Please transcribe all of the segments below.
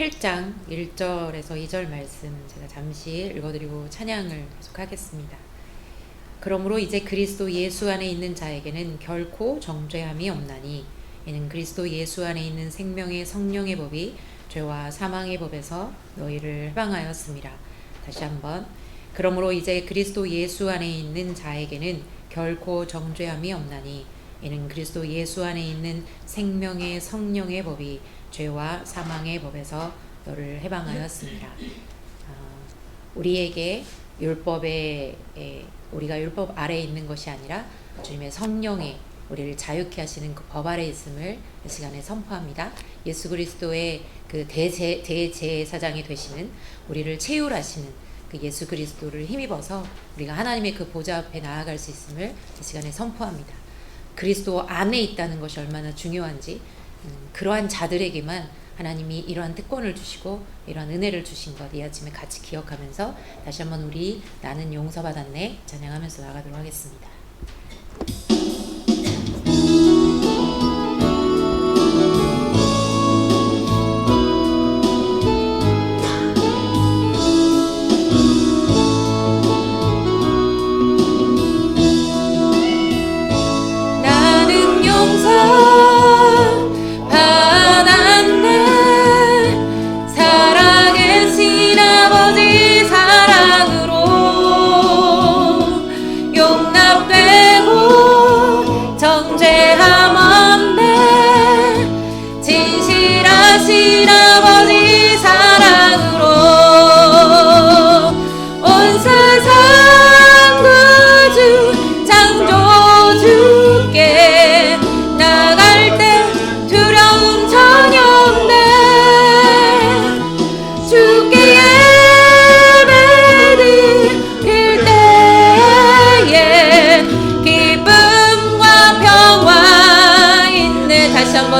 11장 1절에서 2절 말씀 제가 잠시 읽어드리고 찬양을 계속하겠습니다. 그러므로 이제 그리스도 예수 안에 있는 자에게는 결코 정죄함이 없나니 이는 그리스도 예수 안에 있는 생명의 성령의 법이 죄와 사망의 법에서 너희를 해방하였습니다. 다시 한번. 그러므로 이제 그리스도 예수 안에 있는 자에게는 결코 정죄함이 없나니 이는 그리스도 예수 안에 있는 생명의 성령의 법이 죄와 사망의 법에서 너를 해방하였습니다. 우리에게 율법에 우리가 율법 아래에 있는 것이 아니라 주님의 성령이 우리를 자유케 하시는 그 법 아래에 있음을 이 시간에 선포합니다. 예수 그리스도의 그 대제사장이 되시는 우리를 채울하시는 그 예수 그리스도를 힘입어서 우리가 하나님의 그 보좌 앞에 나아갈 수 있음을 이 시간에 선포합니다. 그리스도 안에 있다는 것이 얼마나 중요한지 그러한 자들에게만 하나님이 이러한 특권을 주시고 이러한 은혜를 주신 것 이 아침에 같이 기억하면서 다시 한번 우리 나는 용서받았네 찬양하면서 나가도록 하겠습니다.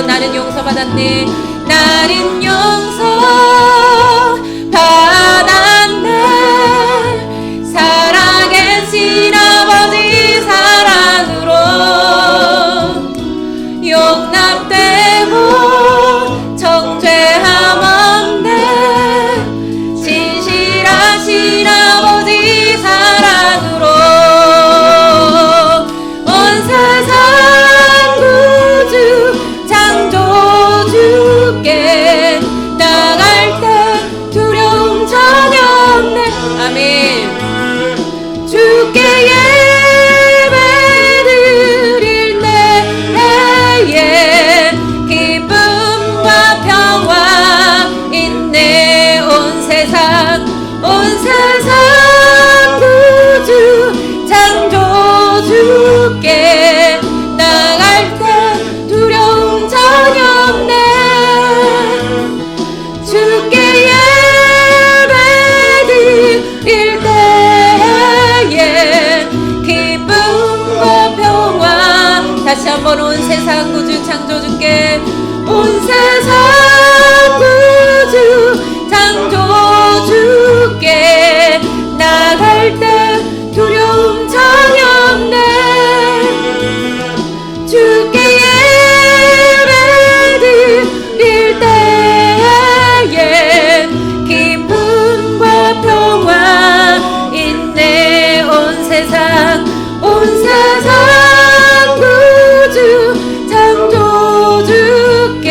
나는 용서받았네. 나는 용서받았네. 살아계신 아버지 사랑으로 용납되고 정죄함 없네. 진실하신 아버지 사랑으로 온 세상 주께 나갈 때 두려움 전혀 없네. 아멘. 주께 예배 드릴 때에 기쁨과 평화 있네. 온 세상 구주 창조주께 나갈 때 두려움 전혀 없네. 주께 예배 드릴 때에 기쁨과 평화 다시 한번 온 세상 구주 창조주께 온 세상 구주 창조주께 나갈 때 두려움 전혀 없네. 주께 예배 드릴 때에 기쁨과 평화 있네. 온 세상 구주 창조주께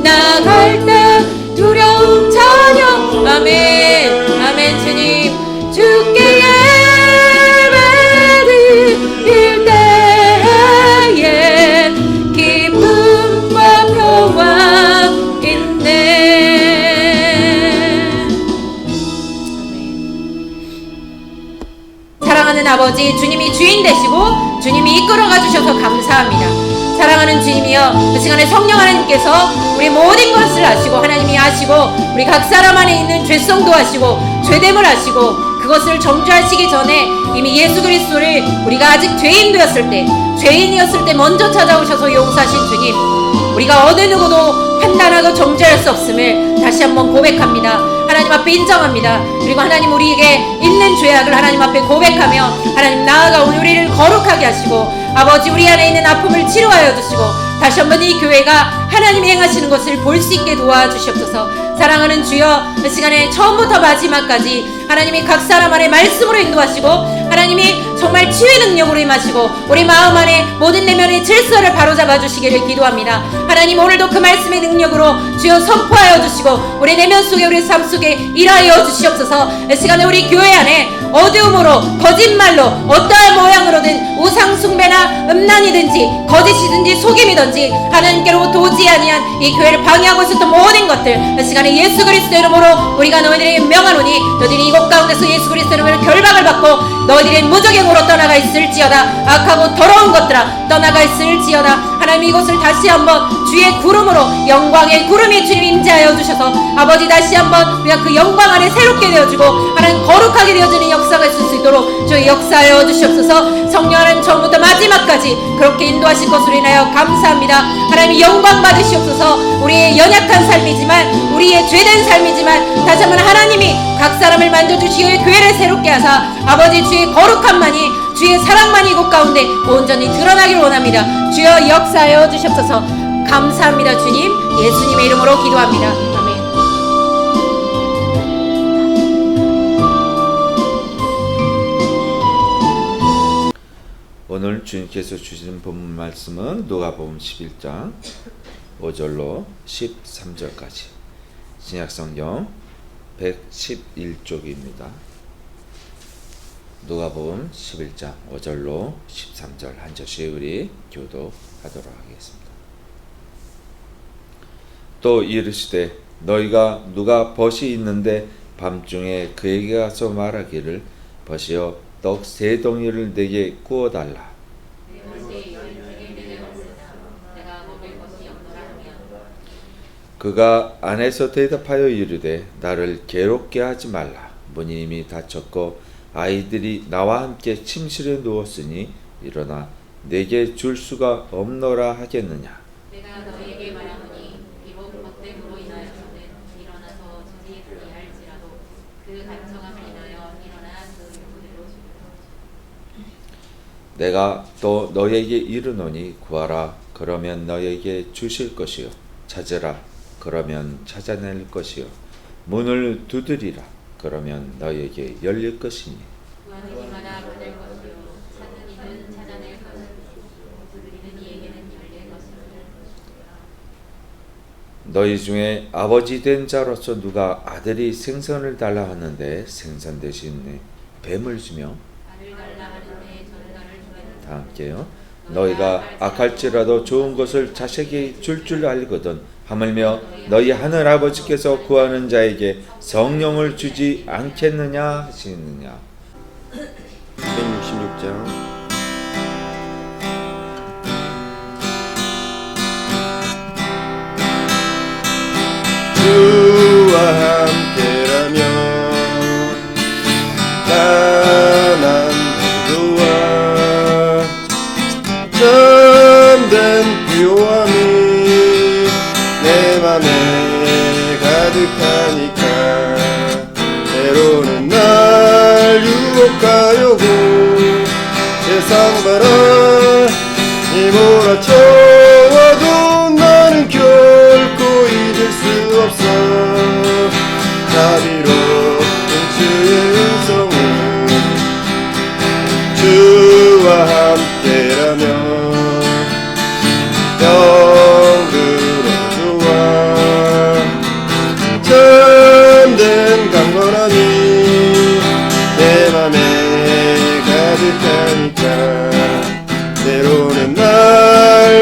나갈 때 두려움 전혀 아멘. 아멘. 주님 주께 예배 드릴 때에 기쁨과 평화 있네. 사랑하는 아버지, 주님이 주인 되시고 주님이 이끌어가 주셔서 감사합니다. 사랑하는 주님이여, 그 시간에 성령 하나님께서 우리 모든 것을 아시고 하나님이 아시고 우리 각 사람 안에 있는 죄성도 아시고 죄됨을 아시고 그것을 정죄하시기 전에 이미 예수 그리스도를 우리가 아직 죄인이었을 때 먼저 찾아오셔서 용서하신 주님, 우리가 어느 누구도 판단하고 정죄할 수 없음을 다시 한번 고백합니다. 하나님 앞에 인정합니다. 그리고 하나님 우리에게 있는 죄악을 하나님 앞에 고백하며 하나님 나아가 우리를 거룩하게 하시고 아버지 우리 안에 있는 아픔을 치료하여 주시고 다시 한번 이 교회가 하나님이 행하시는 것을 볼 수 있게 도와주시옵소서. 사랑하는 주여, 이 시간에 처음부터 마지막까지 하나님이 각 사람 안에 말씀으로 인도하시고 하나님이 정말 치유의 능력으로 임하시고 우리 마음 안에 모든 내면의 질서를 바로잡아 주시기를 기도합니다. 하나님, 오늘도 그 말씀의 능력으로 주여 선포하여 주시고 우리 내면 속에, 우리 삶 속에 일하여 주시옵소서. 이 시간에 우리 교회 안에 어두움으로, 거짓말로, 어떠한 모양으로든 우상 숭배나 음란이든지 거짓이든지 속임이든지 하나님께로부터 오지 아니한 이 교회를 방해하고 있었던 모든 것들, 이 시간에 예수 그리스도 이름으로 우리가 너희들에게 명하노니 너희들이 이곳 가운데서 예수 그리스도 이름으로 결박을 받고 너희들의 무적행으로 떠나가 있을지어다. 악하고 더러운 것들아 떠나가 있을지어다. 하나님, 이곳을 다시 한번 주의 구름으로, 영광의 구름이 주님 임재하여 주셔서 아버지 다시 한번 우리가 그 영광 안에 새롭게 되어지고 하나님 거룩하게 되어지는 역사가 있을 수 있도록 주의 역사하여 주시옵소서. 성령 하나님, 처음부터 마지막까지 그렇게 인도하실 것으로 인하여 감사합니다. 하나님, 영광 받으시옵소서. 우리의 연약한 삶이지만, 우리의 죄된 삶이지만 다시 한번 하나님이 각 사람을 만져주시고 교회를 새롭게 하사 아버지 주의 거룩함만이, 주의 사랑만이 이곳 가운데 온전히 드러나기를 원합니다. 주여 역사하여 주시옵소서. 감사합니다. 주님, 예수님의 이름으로 기도합니다. 아멘. 오늘 주님께서 주시는 본문 말씀은 누가복음 11장 5절로 13절까지 신약성경 111쪽입니다. 누가복음 11장 5절로 13절 한 절씩 우리 교도하도록 하겠습니다. 또 이르시되 너희가 누가 벗이 있는데 밤중에 그에게 가서 말하기를 벗이여 떡 3덩이를 내게 구워달라. 그가 안에서 대답하여 이르되 나를 괴롭게 하지 말라. 문이 이미 닫혔고 아이들이 나와 함께 침실에 누웠으니 일어나 내게 줄 수가 없노라 하겠느냐. 내가 너희에게 말하노니 비록 벗됨으로 인하여서는 일어나서 주지 아니할지라도 그 간청함을 인하여 일어나 그 유부대로 주리라. 내가 또 너희에게 이르노니 구하라 그러면 너희에게 주실 것이요 찾으라 그러면 찾아낼 것이요 문을 두드리라 그러면 너희에게 열릴 것이니. 구하는 이마다 받을 것이요 찾는 이는 찾아낼 것이요 두드리는 이에게는 열릴 것이라. 너희 중에 아버지 된 자로서 누가 아들이 생선을 달라 하는데 생선 대신에 뱀을 주며 알을 달라 하는데 전갈을 주겠느냐. 다 함께요. 너희가 악할지라도 좋은 것을 자식에게 줄 알거든 하물며 너희 하늘 아버지께서 구하는 자에게 성령을 주지 않겠느냐 하시느냐. 166장 주와 함께라면 가난 모두와 참된 교함이 내 맘에 가득하니까 때로는 날 유혹하려고 세상 바람이 몰아쳐와도 나는 결코 잊을 수 없어. 자비로운 주의 음성을 주와 함께라면 영으로 좋아. 참된 강건함이 내 맘에 가득하니까 때로는 날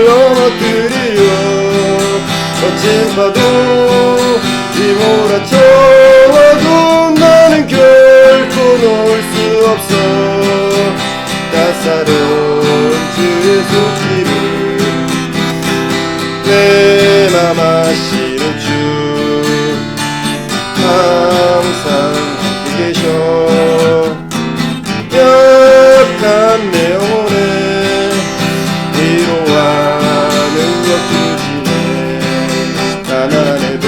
넘어뜨리려 거친 파도 휘몰아쳐와도 나는 결코 놓을 수 없어. 따사로운 주의 손길을 내 맘 아시는 주 항상 함께 계셔. 약한 내 영혼에 위로하는 것 주시네. 가난해도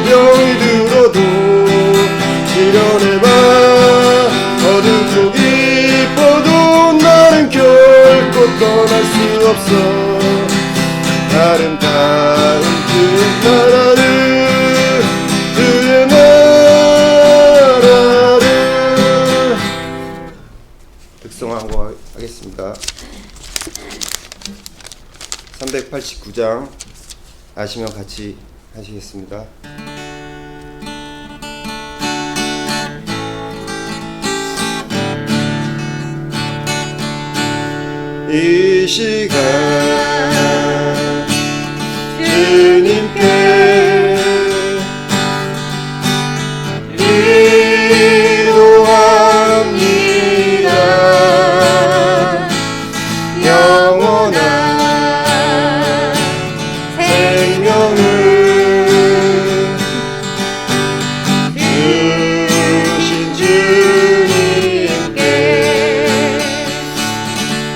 병이 들어도 시련해봐 어둠 속 깊어도 나는 결코 떠날 수 없어. 아름다운 그 나라를 봉독하고 하겠습니다. 389장 아시면 같이 하시겠습니다. 이 시간 주님께 기도합니다. 영원한 생명을 주신 주님께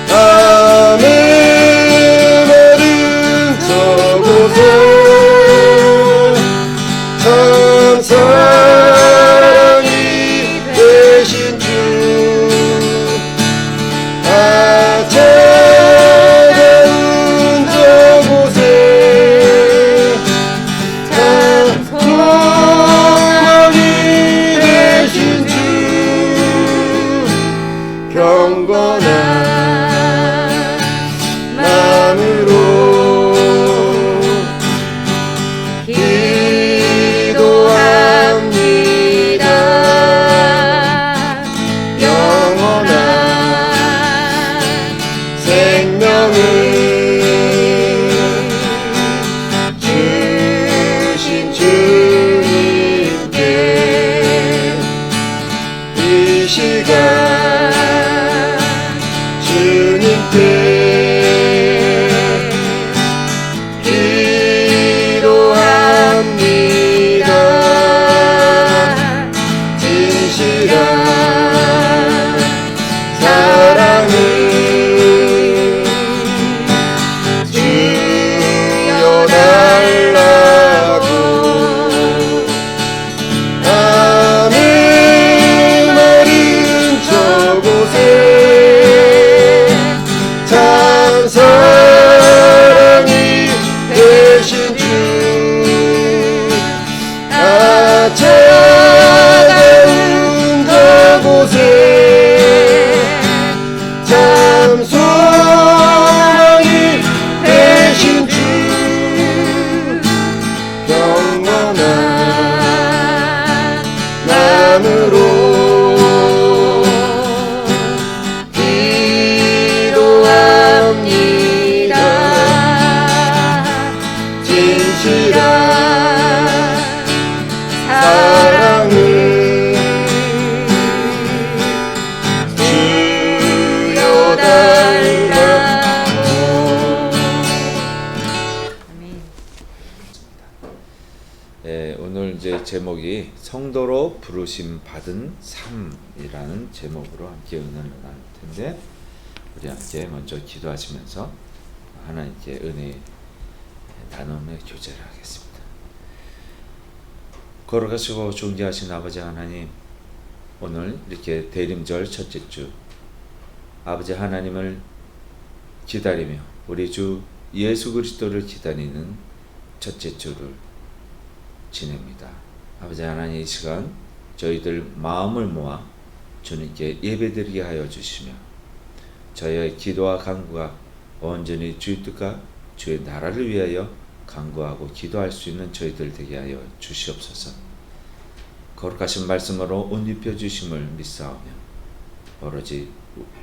밤의 마른 저곳에 참 사랑이 되신 주 찾아온 저곳에 참 소망이 되신 주 경건한 마음으로 기도합니다. 영원한 생명을 주신 주님께 이 시간 주님께 기도합니다. 진실한 사랑을 주여달라고 밤의 마른 저곳에 참 사랑이 되신 주 찾아온 저곳에 참 소망이 되신 주 영원한 마음으로 기도합니다. 진실한 사랑을 주여달라고. 오늘 이제 제목이 성도로 부르심 받은 삶이라는 제목으로 함께 은혜를 나눌 텐데, 우리 함께 먼저 기도하시면서 하나님께 은혜 나눔의 교제를 하겠습니다. 거룩하시고 존귀하신 아버지 하나님, 오늘 이렇게 대림절 첫째 주 아버지 하나님을 기다리며 우리 주 예수 그리스도를 기다리는 첫째 주를 지냅니다. 아버지 하나님, 이 시간 저희들 마음을 모아 주님께 예배드리게 하여 주시며 저희의 기도와 간구가 온전히 주의 뜻과 주의 나라를 위하여 간구하고 기도할 수 있는 저희들 되게 하여 주시옵소서. 거룩하신 말씀으로 옷 입혀 주심을 믿사오며 오로지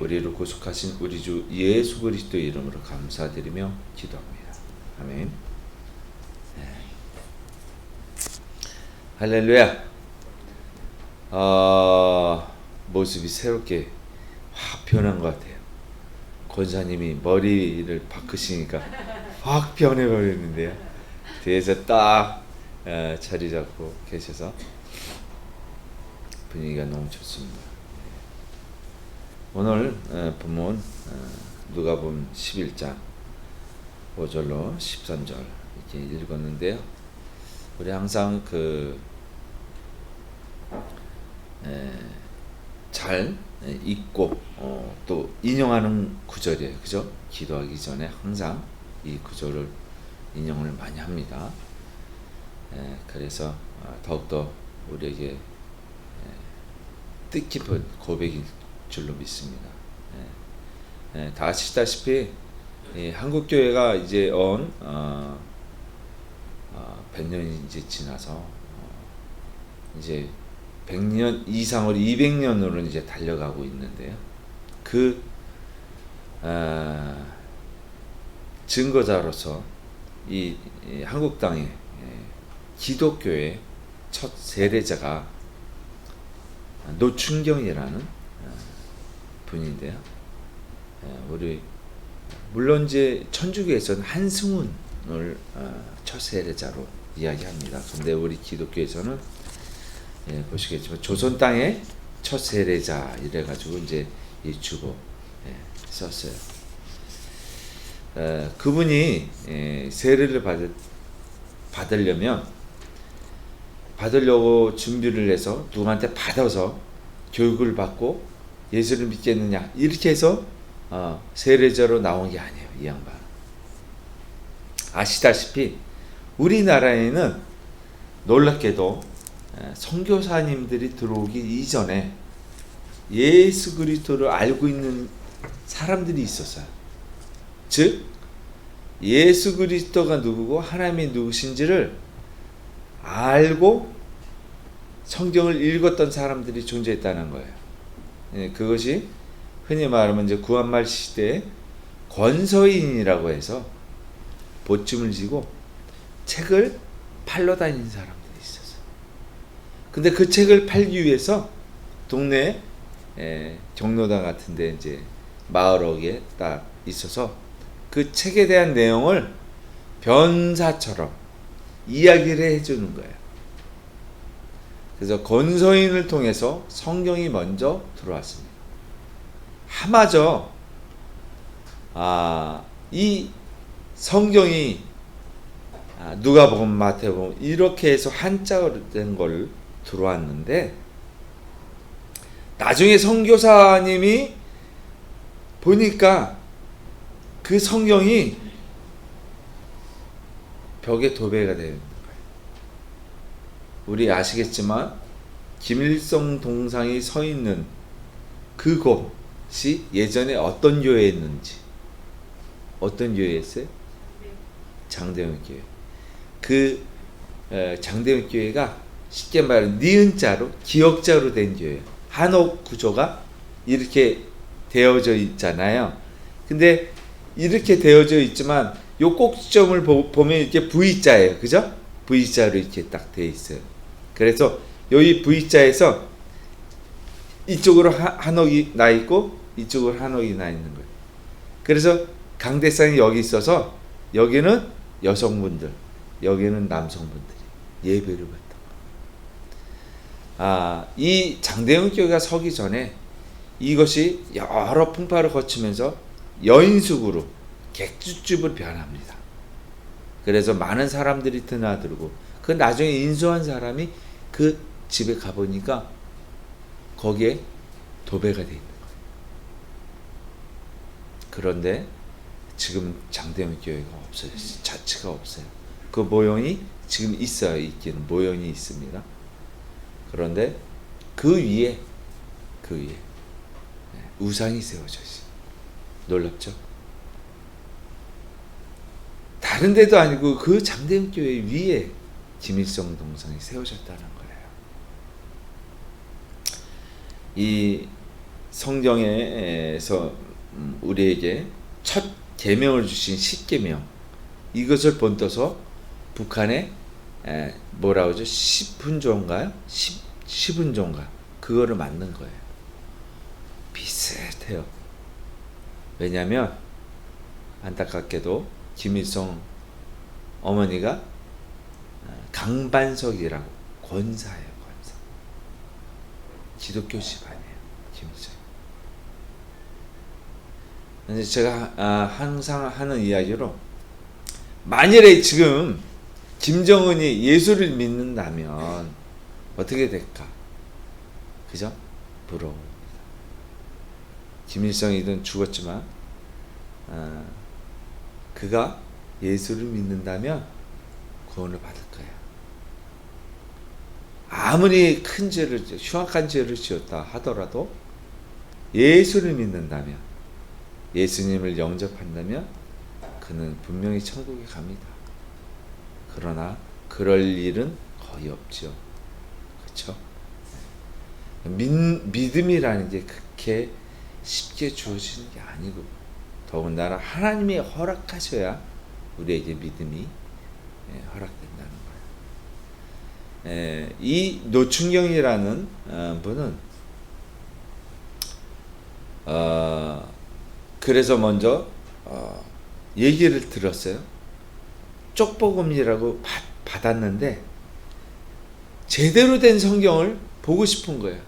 우리를 구속하신 우리 주 예수 그리스도의 이름으로 감사드리며 기도합니다. 아멘. 할렐루야. 모습이 새롭게 확 변한 것 같아요. 권사님이 머리를 바꾸시니까 확 변해버렸는데요. 뒤에서 딱 자리 잡고 계셔서 분위기가 너무 좋습니다. 오늘 본문 누가복음 11장 5절로 13절 이렇게 읽었는데요. 우리 항상 잘 읽고 또 인용하는 구절이에요. 그죠? 기도하기 전에 항상 이 구절을 인용을 많이 합니다. 그래서 더욱더 우리에게 뜻깊은 고백인 줄로 믿습니다. 다 아시다시피 한국 교회가 이제 100년이 이제 지나서 이제 100년 이상으로 200년으로 이제 달려가고 있는데요. 그 증거자로서 이 한국 땅에 기독교의 첫 세례자가 노춘경이라는 분인데요. 우리 물론 이제 천주교에서는 한승훈을 첫 세례자로 이야기합니다. 근데 우리 기독교에서는 보시겠지만 조선 땅의 첫 세례자 이래가지고 이제 이 주고 썼어요. 그분이 세례를 받으려고 준비를 해서 누구한테 받아서 교육을 받고 예수를 믿겠느냐 이렇게 해서 세례자로 나온 게 아니에요. 이 양반 아시다시피 우리나라에는 놀랍게도 선교사님들이 들어오기 이전에 예수 그리스도를 알고 있는 사람들이 있었어요. 즉 예수 그리스도가 누구고 하나님이 누구신지를 알고 성경을 읽었던 사람들이 존재했다는 거예요. 그것이 흔히 말하면 이제 구한말 시대에 권서인이라고 해서 보침을 지고 책을 팔러 다니는 사람들이 있었어요. 근데 그 책을 팔기 위해서 동네 경로당 같은데 이제 마을역에 딱 있어서 그 책에 대한 내용을 변사처럼 이야기를 해주는 거예요. 그래서 권서인을 통해서 성경이 먼저 들어왔습니다. 하마저 이 성경이 누가복음, 마태복음 이렇게 해서 한자로 된 걸 들어왔는데 나중에 선교사님이 보니까 그 성경이 벽에 도배가 되는 거예요. 우리 아시겠지만 김일성 동상이 서 있는 그곳이 예전에 어떤 교회였는지, 어떤 교회였어요? 장대원 교회. 그 장대원 교회가 쉽게 말하면 니은자로 기역자로 된 교회예요. 한옥 구조가 이렇게 되어져 있잖아요. 근데 이렇게 되어져 있지만 요 꼭지점을 보면 이렇게 V자예요. 그죠? V자로 이렇게 딱 되어 있어요. 그래서 여기 V자에서 이쪽으로 한옥이 나 있고 이쪽으로 한옥이 나 있는 거예요. 그래서 강대상이 여기 있어서 여기는 여성분들, 여기는 남성분들이 예배를 받던 거예요. 이 장대영 교회가 서기 전에 이것이 여러 풍파를 거치면서 여인숙으로 객주집으로 변합니다. 그래서 많은 사람들이 드나들고 그 나중에 인수한 사람이 그 집에 가보니까 거기에 도배가 돼 있는 거예요. 그런데 지금 장대영 교회가 없어졌어요. 자체가 없어요. 그 모형이 지금 있어요. 있기는 모형이 있습니다. 그런데 그 위에 우상이 세워져 있어요. 놀랍죠? 다른 데도 아니고 그 장대영 교회 위에 김일성 동상이 세워졌다는 거예요. 이 성경에서 우리에게 첫 계명을 주신 10계명 이것을 본떠서 북한에 뭐라고 하죠? 10분조인가요? 10분조인가? 그거를 만든 거예요. 비슷해요. 왜냐하면 안타깝게도 김일성 어머니가 강반석이라고 권사예요. 권사. 기독교 집안이에요. 김일성. 근데 제가 항상 하는 이야기로 만일에 지금 김정은이 예수를 믿는다면 어떻게 될까? 그죠? 부러워입니다. 김일성이든 죽었지만 그가 예수를 믿는다면 구원을 받을 거야. 아무리 큰 죄를, 흉악한 죄를 지었다 하더라도 예수를 믿는다면 예수님을 영접한다면 그는 분명히 천국에 갑니다. 그러나 그럴 일은 거의 없죠. 그렇죠? 믿음이라는 게 그렇게 쉽게 주어지는 게 아니고, 더군다나 하나님이 허락하셔야 우리에게 믿음이 허락된다는 거예요. 이 노충경이라는 분은 그래서 먼저 얘기를 들었어요. 쪽복음이라고 받았는데 제대로 된 성경을 보고 싶은 거예요.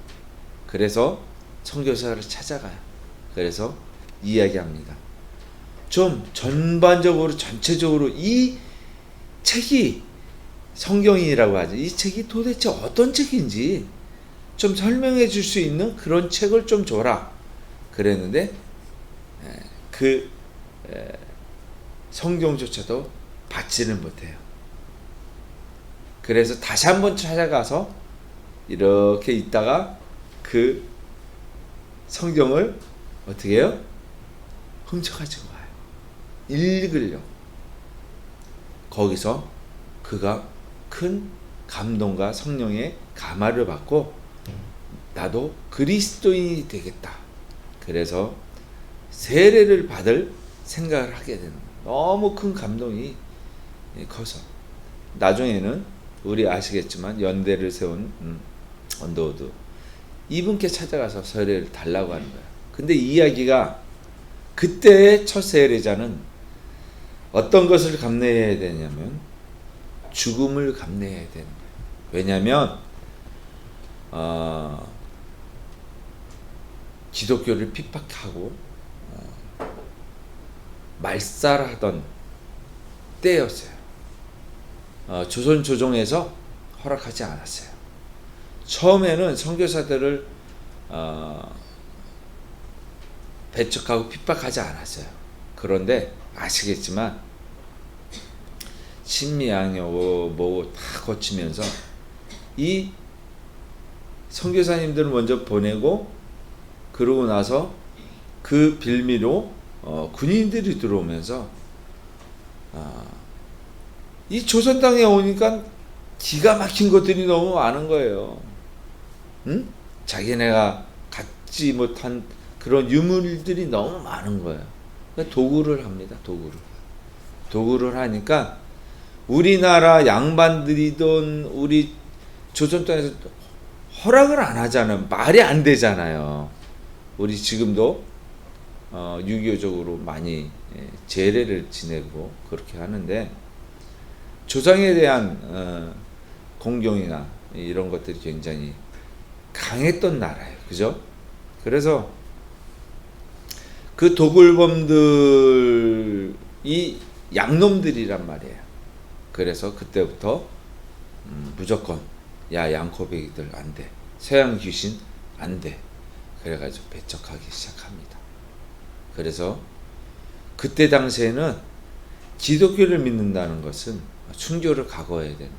그래서 선교사를 찾아가요. 그래서 이야기합니다. 좀 전반적으로 전체적으로 이 책이 성경이라고 하죠. 이 책이 도대체 어떤 책인지 좀 설명해 줄 수 있는 그런 책을 좀 줘라. 그랬는데 그 성경조차도 받지는 못해요. 그래서 다시 한번 찾아가서 이렇게 있다가 그 성경을 어떻게 해요? 훔쳐가지고 와요. 읽으려고. 거기서 그가 큰 감동과 성령의 감화를 받고 나도 그리스도인이 되겠다. 그래서 세례를 받을 생각을 하게 되는 거예요. 너무 큰 감동이 커서 나중에는 우리 아시겠지만 연대를 세운 언더우드 이분께 찾아가서 세례를 달라고 하는 거예요. 근데 이 이야기가 그때의 첫 세례자는 어떤 것을 감내해야 되냐면 죽음을 감내해야 되는 거예요. 왜냐하면 기독교를 핍박하고 말살하던 때였어요. 조선 조정에서 허락하지 않았어요. 처음에는 선교사들을 배척하고 핍박하지 않았어요. 그런데 아시겠지만 신미양요 뭐 다 거치면서 이 선교사님들을 먼저 보내고 그러고 나서 그 빌미로 군인들이 들어오면서 이 조선 땅에 오니까 기가 막힌 것들이 너무 많은 거예요. 응? 자기네가 갖지 못한 그런 유물들이 너무 많은 거예요. 그러니까 도구를 합니다. 도구를 하니까 우리나라 양반들이든 우리 조선 땅에서 허락을 안 하잖아요. 말이 안 되잖아요. 우리 지금도 유교적으로 많이 제례를 지내고 그렇게 하는데 조상에 대한 공경이나 이런 것들이 굉장히 강했던 나라예요. 그죠? 그래서 그 도굴범들이 양놈들이란 말이에요. 그래서 그때부터 무조건 야 양코베이들 안 돼. 서양 귀신 안 돼. 그래가지고 배척하기 시작합니다. 그래서 그때 당시에는 기독교를 믿는다는 것은 순교를 각오해야 되는 거예요.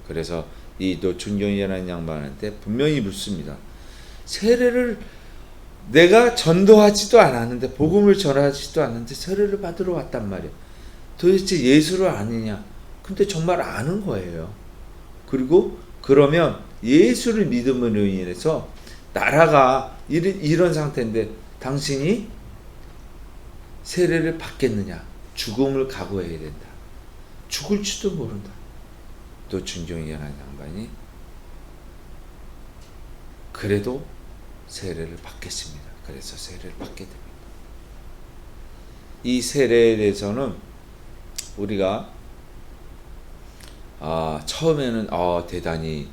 그래서 이 노충경이라는 양반한테 분명히 묻습니다. 세례를 내가 전도하지도 않았는데 복음을 전하지도 않았는데 세례를 받으러 왔단 말이에요. 도대체 예수를 아느냐? 근데 정말 아는 거예요. 그리고 그러면 예수를 믿음으로 인해서 나라가 이런 상태인데 당신이 세례를 받겠느냐? 죽음을 각오해야 된다. 죽을지도 모른다. 노충경이라는 양반이 그래도 세례를 받겠습니다. 그래서 세례를 받게 됩니다. 이 세례에 대해서는 우리가 처음에는 대단히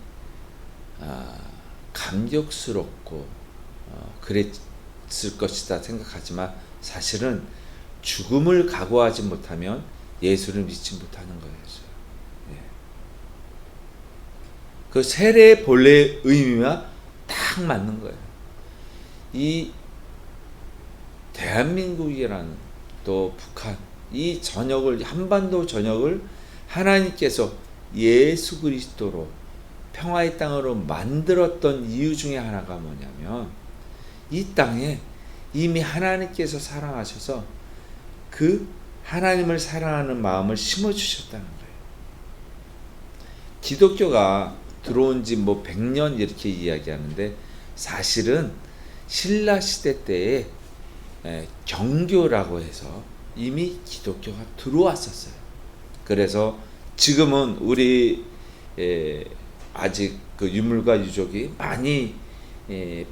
감격스럽고 그랬을 것이다 생각하지만 사실은 죽음을 각오하지 못하면 예수를 믿지 못하는 거였어요. 예. 그 세례의 본래 의미와 딱 맞는 거예요. 이 대한민국이라는 또 북한 이 전역을 한반도 전역을 하나님께서 예수 그리스도로 평화의 땅으로 만들었던 이유 중에 하나가 뭐냐면 이 땅에 이미 하나님께서 사랑하셔서 그 하나님을 사랑하는 마음을 심어주셨다는 거예요. 기독교가 들어온 지 뭐 100년 이렇게 이야기하는데 사실은 신라 시대 때에 경교라고 해서 이미 기독교가 들어왔었어요. 그래서 지금은 우리 아직 그 유물과 유적이 많이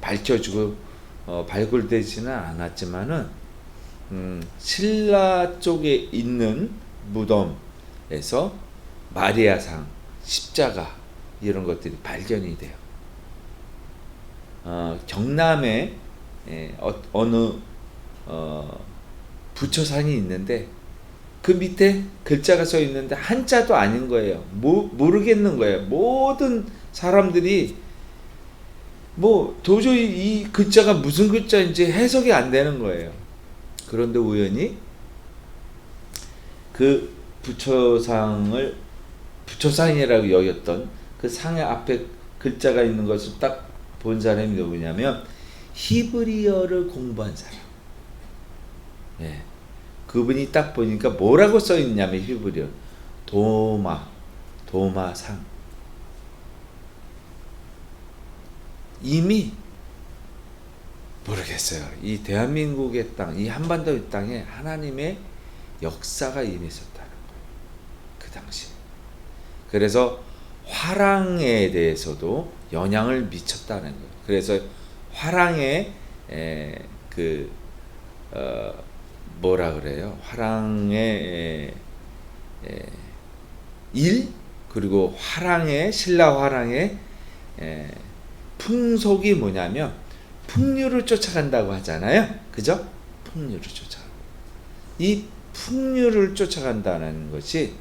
밝혀지고 발굴되지는 않았지만은 신라 쪽에 있는 무덤에서 마리아상, 십자가 이런 것들이 발견이 돼요. 경남에 어느 부처산이 있는데 그 밑에 글자가 써 있는데 한자도 아닌 거예요. 모르겠는 거예요. 모든 사람들이 뭐 도저히 이 글자가 무슨 글자인지 해석이 안 되는 거예요. 그런데 우연히 그 부처상이라고 여겼던 그 상의 앞에 글자가 있는 것을 딱 본 사람이 누구냐면 히브리어를 공부한 사람. 예. 그분이 딱 보니까 뭐라고 써 있냐면 히브리어 도마상. 이미 모르겠어요. 이 대한민국의 땅, 이 한반도의 땅에 하나님의 역사가 이미 있었다는 거예요. 그 당시에. 그래서 화랑에 대해서도 영향을 미쳤다는 거예요. 그래서 화랑의 뭐라 그래요? 화랑의 일 그리고 신라 화랑의 풍속이 뭐냐면 풍류를 쫓아간다고 하잖아요. 그죠? 풍류를 쫓아가고 이 풍류를 쫓아간다는 것이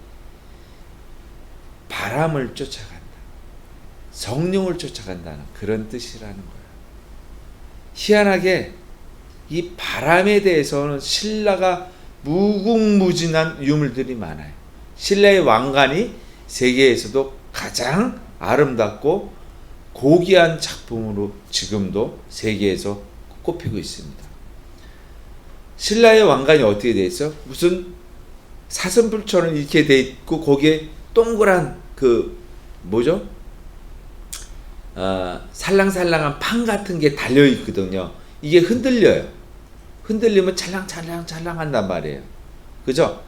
바람을 쫓아간다. 성령을 쫓아간다는 그런 뜻이라는 거예요. 희한하게 이 바람에 대해서는 신라가 무궁무진한 유물들이 많아요. 신라의 왕관이 세계에서도 가장 아름답고 고귀한 작품으로 지금도 세계에서 꼽히고 있습니다. 신라의 왕관이 어떻게 돼 있어? 무슨 사슴뿔처럼 이렇게 돼 있고 거기에 동그란 살랑살랑한 판 같은 게 달려 있거든요. 이게 흔들려요. 흔들리면 찰랑찰랑 한단 말이에요. 그죠?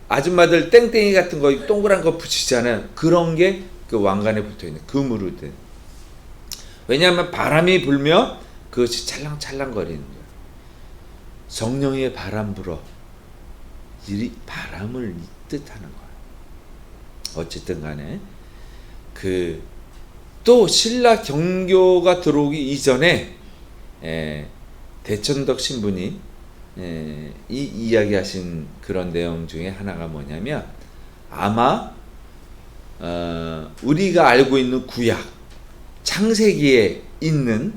아줌마들 땡땡이 같은 거 동그란 거 붙이잖아요. 그런 게 그 왕관에 붙어 있는 금으로 된. 왜냐하면 바람이 불면 그것이 찰랑찰랑 거리는 거예요. 성령의 바람 불어. 이 바람을 뜻하는 거예요. 어쨌든 간에 또 신라 경교가 들어오기 이전에 대천덕 신부님 이 이야기하신 그런 내용 중에 하나가 뭐냐면 아마 우리가 알고 있는 구약 창세기에 있는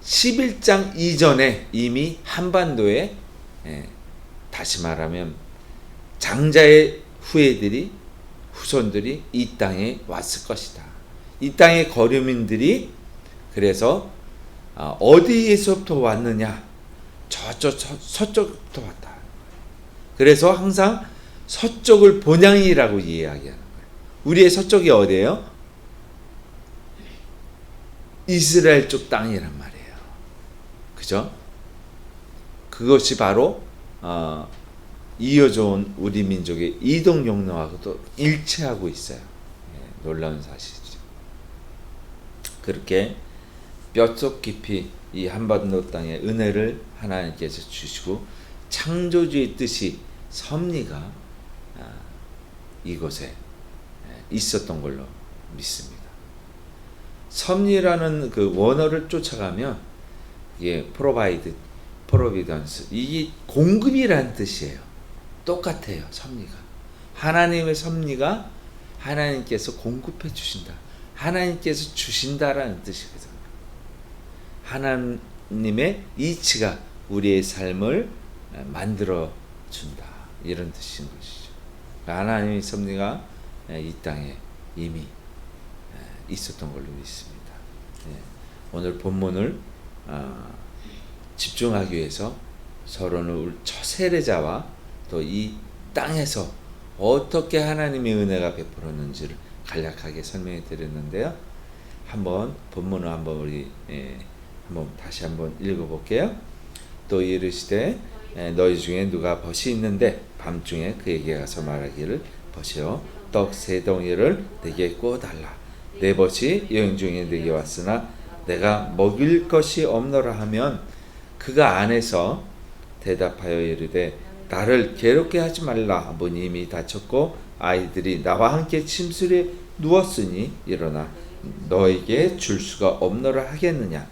11장 이전에 이미 한반도에 다시 말하면 장자의 후손들이 이 땅에 왔을 것이다. 이 땅의 거류민들이 그래서 어디에서부터 왔느냐? 저쪽 서쪽부터 왔다. 그래서 항상 서쪽을 본향이라고 이야기하는 거예요. 우리의 서쪽이 어디예요? 이스라엘 쪽 땅이란 말이에요. 그죠? 그것이 바로 이어져 온 우리 민족의 이동 용로하고도 일치하고 있어요. 놀라운 사실이죠. 그렇게 뼛속 깊이 이 한반도 땅에 은혜를 하나님께서 주시고 창조주의 뜻이 섭리가 이곳에 있었던 걸로 믿습니다. 섭리라는 그 원어를 쫓아가면 이게 providence 이게 공급이라는 뜻이에요. 똑같아요. 섭리가 하나님의 섭리가 하나님께서 공급해 주신다. 하나님께서 주신다라는 뜻이거든요. 하나님의 이치가 우리의 삶을 만들어 준다. 이런 뜻인 것이죠. 하나님의 섭리가 이 땅에 이미 있었던 걸로 믿습니다. 오늘 본문을 집중하기 위해서 서로는 저 세례자와 또 이 땅에서 어떻게 하나님의 은혜가 베풀었는지를 간략하게 설명해 드렸는데요. 한번 본문을 한번 우리 한번 다시 한번 읽어볼게요. 또 이르시되 너희 중에 누가 벗이 있는데 밤중에 그에게 가서 말하기를 벗이여 떡 3덩이를 내게 구워달라. 내 벗이 여행 중에 내게 왔으나 내가 먹일 것이 없노라 하면 그가 안에서 대답하여 이르되 나를 괴롭게 하지 말라. 문이 이미 닫혔고 아이들이 나와 함께 침실에 누웠으니 일어나 너에게 줄 수가 없노라 하겠느냐.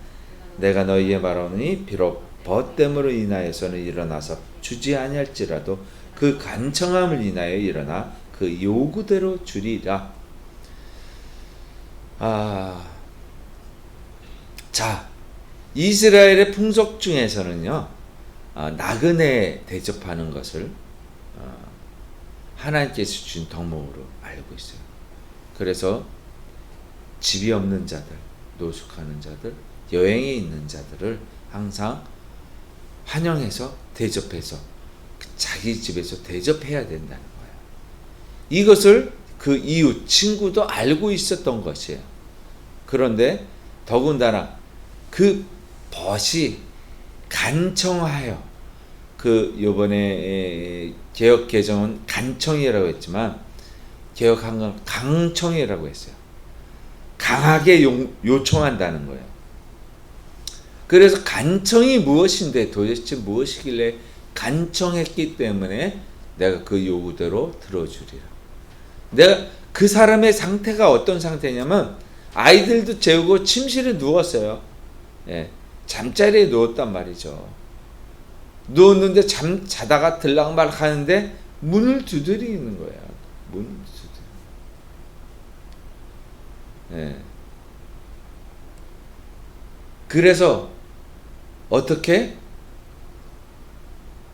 내가 너희에게 말하노니 비록 벗됨으로 인하여서는 일어나서 주지 아니할지라도 그 간청함을 인하여 일어나 그 요구대로 주리라. 자, 이스라엘의 풍속 중에서는요, 나그네 대접하는 것을 하나님께서 주신 덕목으로 알고 있어요. 그래서 집이 없는 자들, 노숙하는 자들, 여행에 있는 자들을 항상 환영해서 대접해서 자기 집에서 대접해야 된다는 거예요. 이것을 그 이웃, 친구도 알고 있었던 것이에요. 그런데 더군다나 그 벗이 간청하여, 그 요번에 개혁 개정은 간청이라고 했지만 개혁한 건 강청이라고 했어요. 강하게 요청한다는 거예요. 그래서 간청이 무엇인데 도대체 무엇이길래 간청했기 때문에 내가 그 요구대로 들어주리라. 내가 그 사람의 상태가 어떤 상태냐면 아이들도 재우고 침실에 누웠어요. 잠자리에 누웠단 말이죠. 누웠는데 자다가 들락말락 하는데 문을 두드리는 거야. 문을 두드려. 그래서 어떻게?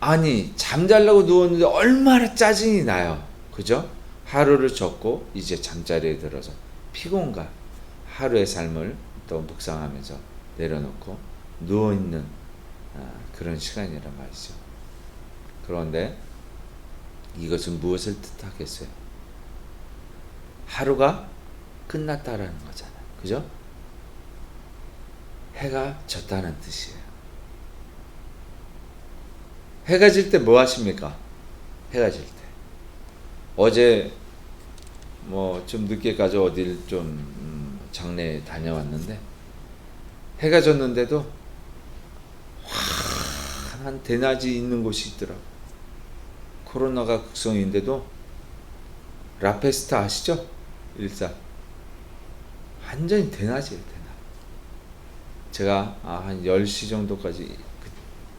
아니, 잠자려고 누웠는데 얼마나 짜증이 나요. 그죠? 하루를 졌고 이제 잠자리에 들어서 피곤과 하루의 삶을 또 묵상하면서 내려놓고 누워있는 그런 시간이란 말이죠. 그런데 이것은 무엇을 뜻하겠어요? 하루가 끝났다라는 거잖아요. 그죠? 해가 졌다는 뜻이에요. 해가 질 때 뭐 하십니까? 해가 질 때. 어제 뭐 좀 늦게까지 어딜 좀 장례에 다녀왔는데 해가 졌는데도 환한 대낮이 있는 곳이 있더라고. 코로나가 극성인데도 라페스타 아시죠? 일산. 완전히 대낮이에요, 대낮. 제가 한 10시 정도까지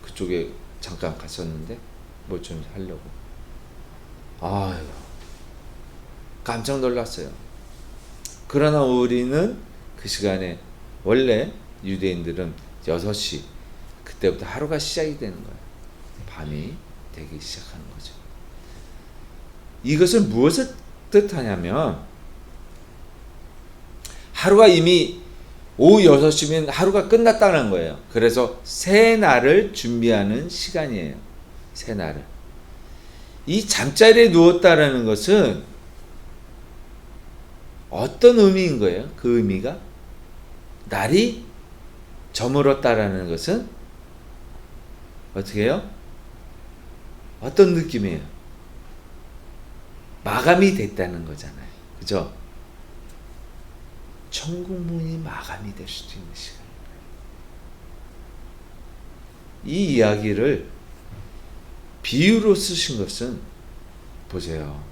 그쪽에 잠깐 갔었는데 뭐 좀 하려고. 아유, 깜짝 놀랐어요. 그러나 우리는 그 시간에 원래 유대인들은 6시 그때부터 하루가 시작이 되는 거예요. 밤이 되기 시작하는 거죠. 이것은 무엇을 뜻하냐면 하루가 이미 오후 6시면 하루가 끝났다는 거예요. 그래서 새 날을 준비하는 시간이에요. 새 날을. 이 잠자리에 누웠다라는 것은 어떤 의미인 거예요? 그 의미가? 날이 저물었다라는 것은 어떻게 해요? 어떤 느낌이에요? 마감이 됐다는 거잖아요. 그죠? 천국 문이 마감이 될 수도 있는 시간이에요. 이 이야기를 비유로 쓰신 것은 보세요.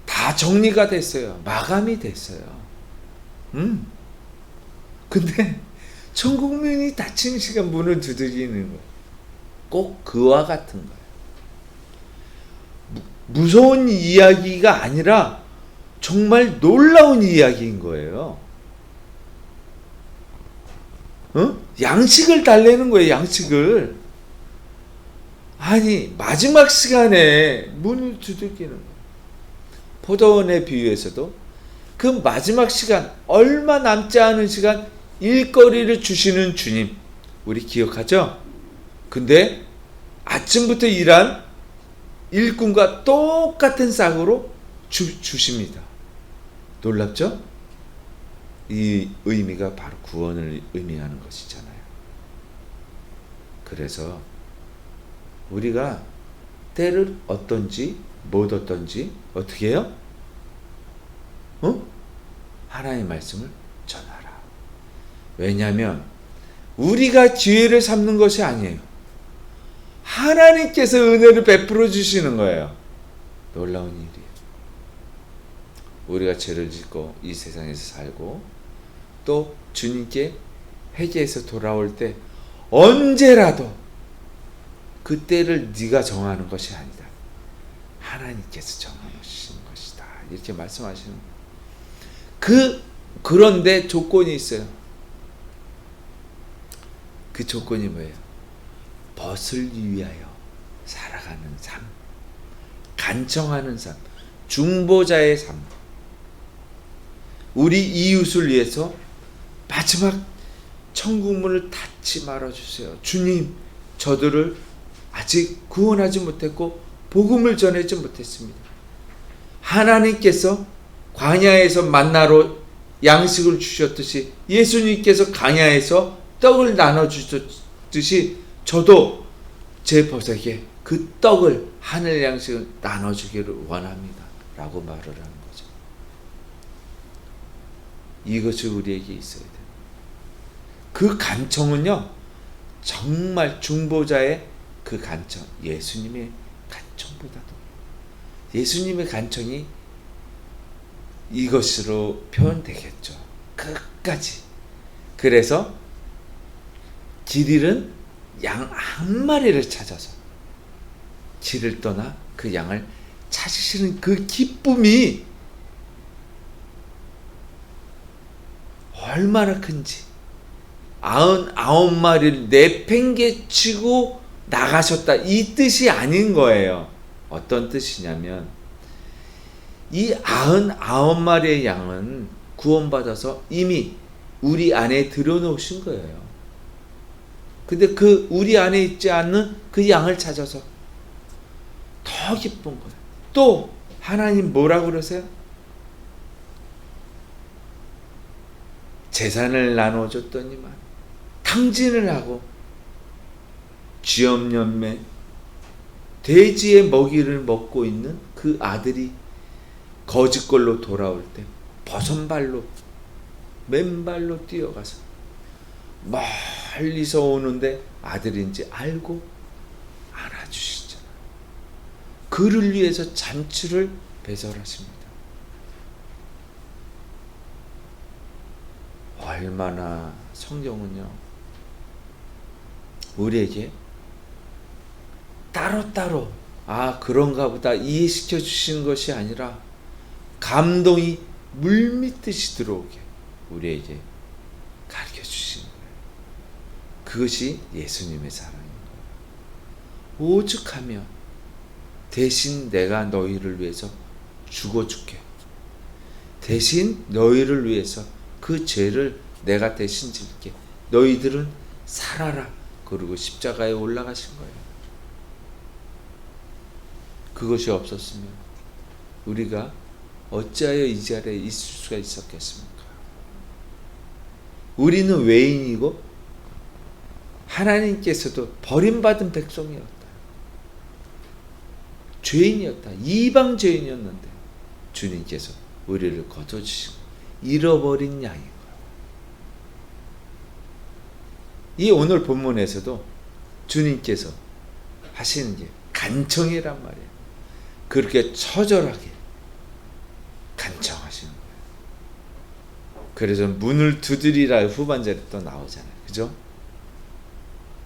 다 정리가 됐어요. 마감이 됐어요. 근데 천국 문이 닫힌 시간 문을 두드리는 거예요. 꼭 그와 같은 거예요. 무서운 이야기가 아니라 정말 놀라운 이야기인 거예요. 양식을 달래는 거예요, 양식을. 아니, 마지막 시간에 문을 두들기는 거예요. 포도원의 비유에서도 그 마지막 시간, 얼마 남지 않은 시간 일거리를 주시는 주님, 우리 기억하죠? 근데 아침부터 일한 일꾼과 똑같은 싹으로 주십니다. 놀랍죠? 이 의미가 바로 구원을 의미하는 것이잖아요. 그래서 우리가 때를 어떤지 못 어떤지 어떻게 해요? 하나님의 말씀을 전하라. 왜냐하면 우리가 기회를 삼는 것이 아니에요. 하나님께서 은혜를 베풀어 주시는 거예요. 놀라운 일이에요. 우리가 죄를 짓고 이 세상에서 살고 또 주님께 회개해서 돌아올 때 언제라도 그 때를 네가 정하는 것이 아니다. 하나님께서 정하신 것이다. 이렇게 말씀하시는 거예요. 그런데 조건이 있어요. 그 조건이 뭐예요? 벗을 위하여 살아가는 삶, 간청하는 삶, 중보자의 삶, 우리 이웃을 위해서 마지막 천국문을 닫지 말아주세요. 주님, 저들을 아직 구원하지 못했고 복음을 전하지 못했습니다. 하나님께서 광야에서 만나로 양식을 주셨듯이 예수님께서 광야에서 떡을 나눠주셨듯이 저도 제 벗에게 그 떡을 하늘 양식을 나눠주기를 원합니다. 라고 말을 하는 거죠. 이것이 우리에게 있어야 돼요. 그 간청은요, 정말 중보자의 그 간청, 예수님의 간청보다도 예수님의 간청이 이것으로 표현되겠죠. 끝까지. 그래서 길 잃은 양 한 마리를 찾아서 길을 떠나 그 양을 찾으시는 그 기쁨이 얼마나 큰지. 99마리를 내팽개치고 나가셨다, 이 뜻이 아닌 거예요. 어떤 뜻이냐면 이 99마리의 양은 구원받아서 이미 우리 안에 들여놓으신 거예요. 근데 그 우리 안에 있지 않는 그 양을 찾아서 더 기쁜 거예요. 또 하나님 뭐라고 그러세요? 재산을 나눠줬더니만 탕진을 하고 쥐염염매 돼지의 먹이를 먹고 있는 그 아들이 거짓걸로 돌아올 때 버선발로 맨발로 뛰어가서 멀리서 오는데 아들인지 알고 안아주시잖아요. 그를 위해서 잔치를 배설하십니다. 얼마나 성경은요, 우리에게 따로따로 그런가 보다 이해시켜 주시는 것이 아니라 감동이 물밀듯이 들어오게 우리에게 가르쳐 주시는 거예요. 그것이 예수님의 사랑인 거예요. 오죽하면 대신 내가 너희를 위해서 죽어줄게. 대신 너희를 위해서 그 죄를 내가 대신 질게. 너희들은 살아라. 그리고 십자가에 올라가신 거예요. 그것이 없었으면 우리가 어찌하여 이 자리에 있을 수가 있었겠습니까? 우리는 외인이고 하나님께서도 버림받은 백성이었다. 죄인이었다. 이방 죄인이었는데 주님께서 우리를 거둬주시고 잃어버린 양인 거예요. 이 오늘 본문에서도 주님께서 하시는 게 간청이란 말이에요. 그렇게 처절하게 간청하시는 거예요. 그래서 문을 두드리라 후반절에 또 나오잖아요. 그죠?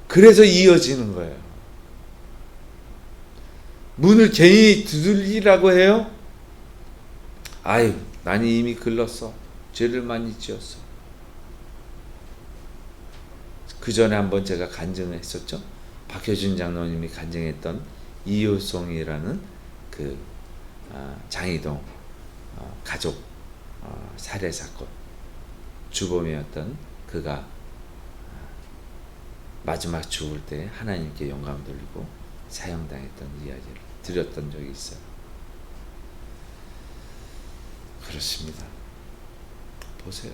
그래서 이어지는 거예요. 문을 괜히 두드리라고 해요? 아유, 나는 이미 글렀어. 죄를 많이 지었어. 그 전에 한번 제가 간증을 했었죠. 박효준 장로님이 간증했던 이효송이라는 그 장이동 가족 살해 사건 주범이었던 그가 마지막 죽을 때 하나님께 영광 돌리고 사형당했던 이야기를 드렸던 적이 있어요. 그렇습니다. 보세요.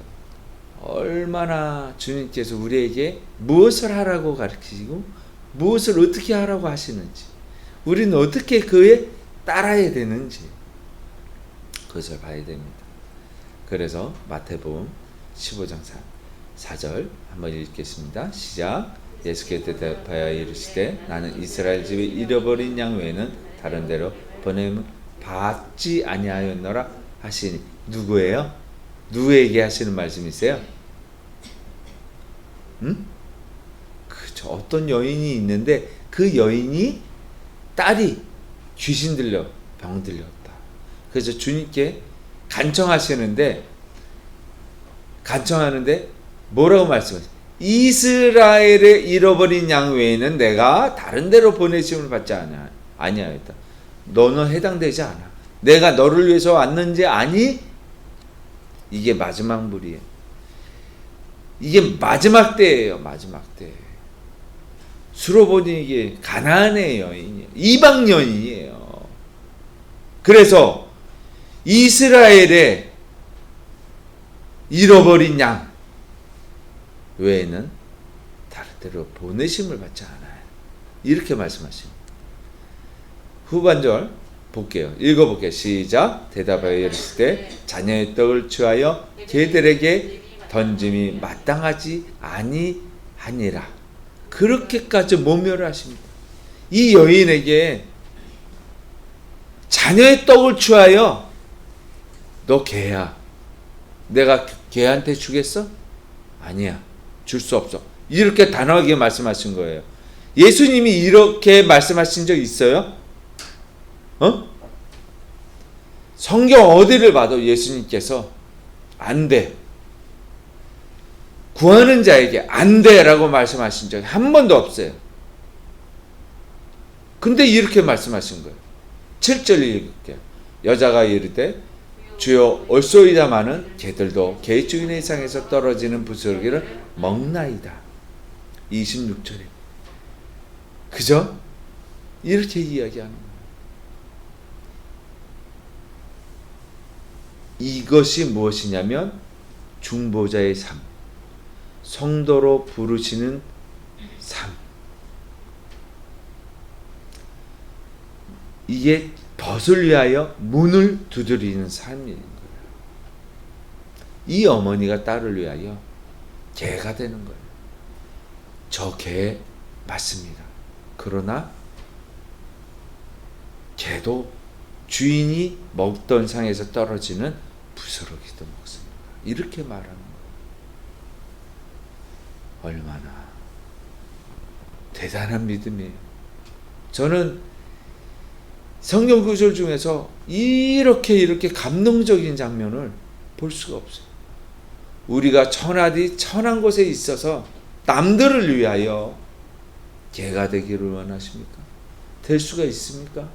얼마나 주님께서 우리에게 무엇을 하라고 가르치시고 무엇을 어떻게 하라고 하시는지, 우리는 어떻게 그에 따라야 되는지 그것을 봐야 됩니다. 그래서 마태복음 15장 4절 한번 읽겠습니다. 시작. 예수께서 대답하여 이르시되 나는 이스라엘 집에 잃어버린 양 외에는 다른 데로 보냄을 받지 아니하였노라 하시니. 누구예요? 누구에게 하시는 말씀이세요? 그죠. 어떤 여인이 있는데 그 여인이 딸이 귀신 들려 병 들렸다. 그래서 주님께 간청하는데 뭐라고 말씀하세요? 이스라엘의 잃어버린 양 외에는 내가 다른 데로 보내심을 받지 아니하였다. 너는 해당되지 않아. 내가 너를 위해서 왔는지 아니? 이게 마지막 물이에요. 이게 마지막 때예요. 마지막 때. 수로 보니 이게 가나안의 여인이에요. 이방 여인이에요. 그래서 이스라엘의 잃어버린 양 외에는 다른 데로 보내심을 받지 않아요. 이렇게 말씀하십니다. 후반절 볼게요. 읽어볼게요. 시작. 대답하여 이르시되 자녀의 떡을 취하여 걔들에게 던짐이 마땅하지 아니하니라. 그렇게까지 모멸하십니다. 이 여인에게 자녀의 떡을 취하여 너 개야. 내가 개한테 주겠어? 아니야. 줄 수 없어. 이렇게 단호하게 말씀하신 거예요. 예수님이 이렇게 말씀하신 적 있어요? 성경 어디를 봐도 예수님께서 안 돼. 구하는 자에게 안 돼라고 말씀하신 적이 한 번도 없어요. 근데 이렇게 말씀하신 거예요. 7절 읽을게요. 여자가 이르되 주여 올소이다마는 개들도 개 주인의 상에서 떨어지는 부스러기를 먹나이다. 26절에 그죠? 이렇게 이야기하는 거예요. 이것이 무엇이냐면 중보자의 삶, 성도로 부르시는 삶. 이게 벗을 위하여 문을 두드리는 삶인 거예요. 이 어머니가 딸을 위하여 개가 되는 거예요. 저 개 맞습니다. 그러나 개도 주인이 먹던 상에서 떨어지는 부스러기도 먹습니다. 이렇게 말하는 거예요. 얼마나 대단한 믿음이에요. 저는 성경 구절 중에서 이렇게 감동적인 장면을 볼 수가 없어요. 우리가 천하디 천한 곳에 있어서 남들을 위하여 개가 되기를 원하십니까? 될 수가 있습니까?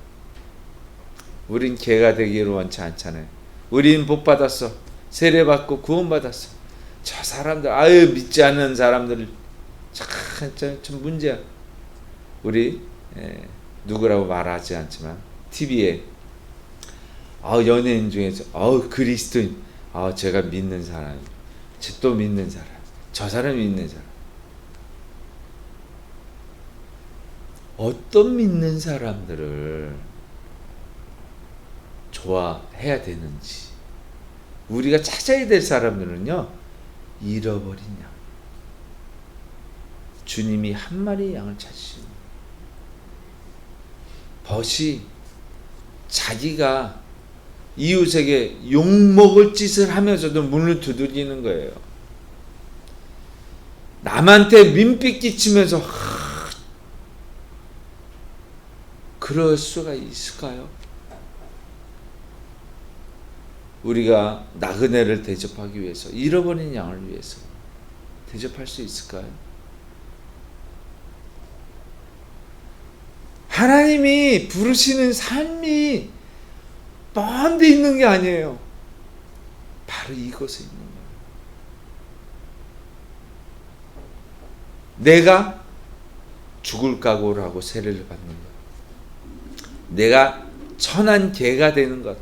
우린 개가 되기를 원치 않잖아요. 우린 복 받았어. 세례 받고 구원 받았어. 저 사람들 믿지 않는 사람들 참 문제야. 우리 누구라고 말하지 않지만 TV에 연예인 중에서 그리스도인 제가 믿는 사람, 또 믿는 사람, 저 사람이 믿는 사람. 어떤 믿는 사람들을 좋아해야 되는지 우리가 찾아야 될 사람들은요, 잃어버린 양. 주님이 한 마리의 양을 찾으십니다. 벗이 자기가 이웃에게 욕먹을 짓을 하면서도 문을 두드리는 거예요. 남한테 민폐 끼치면서 그럴 수가 있을까요? 우리가 나그네를 대접하기 위해서, 잃어버린 양을 위해서 대접할 수 있을까요? 하나님이 부르시는 삶이 먼 데 있는 게 아니에요. 바로 이곳에 있는 거예요. 내가 죽을 각오를 하고 세례를 받는 것. 내가 천한 개가 되는 것.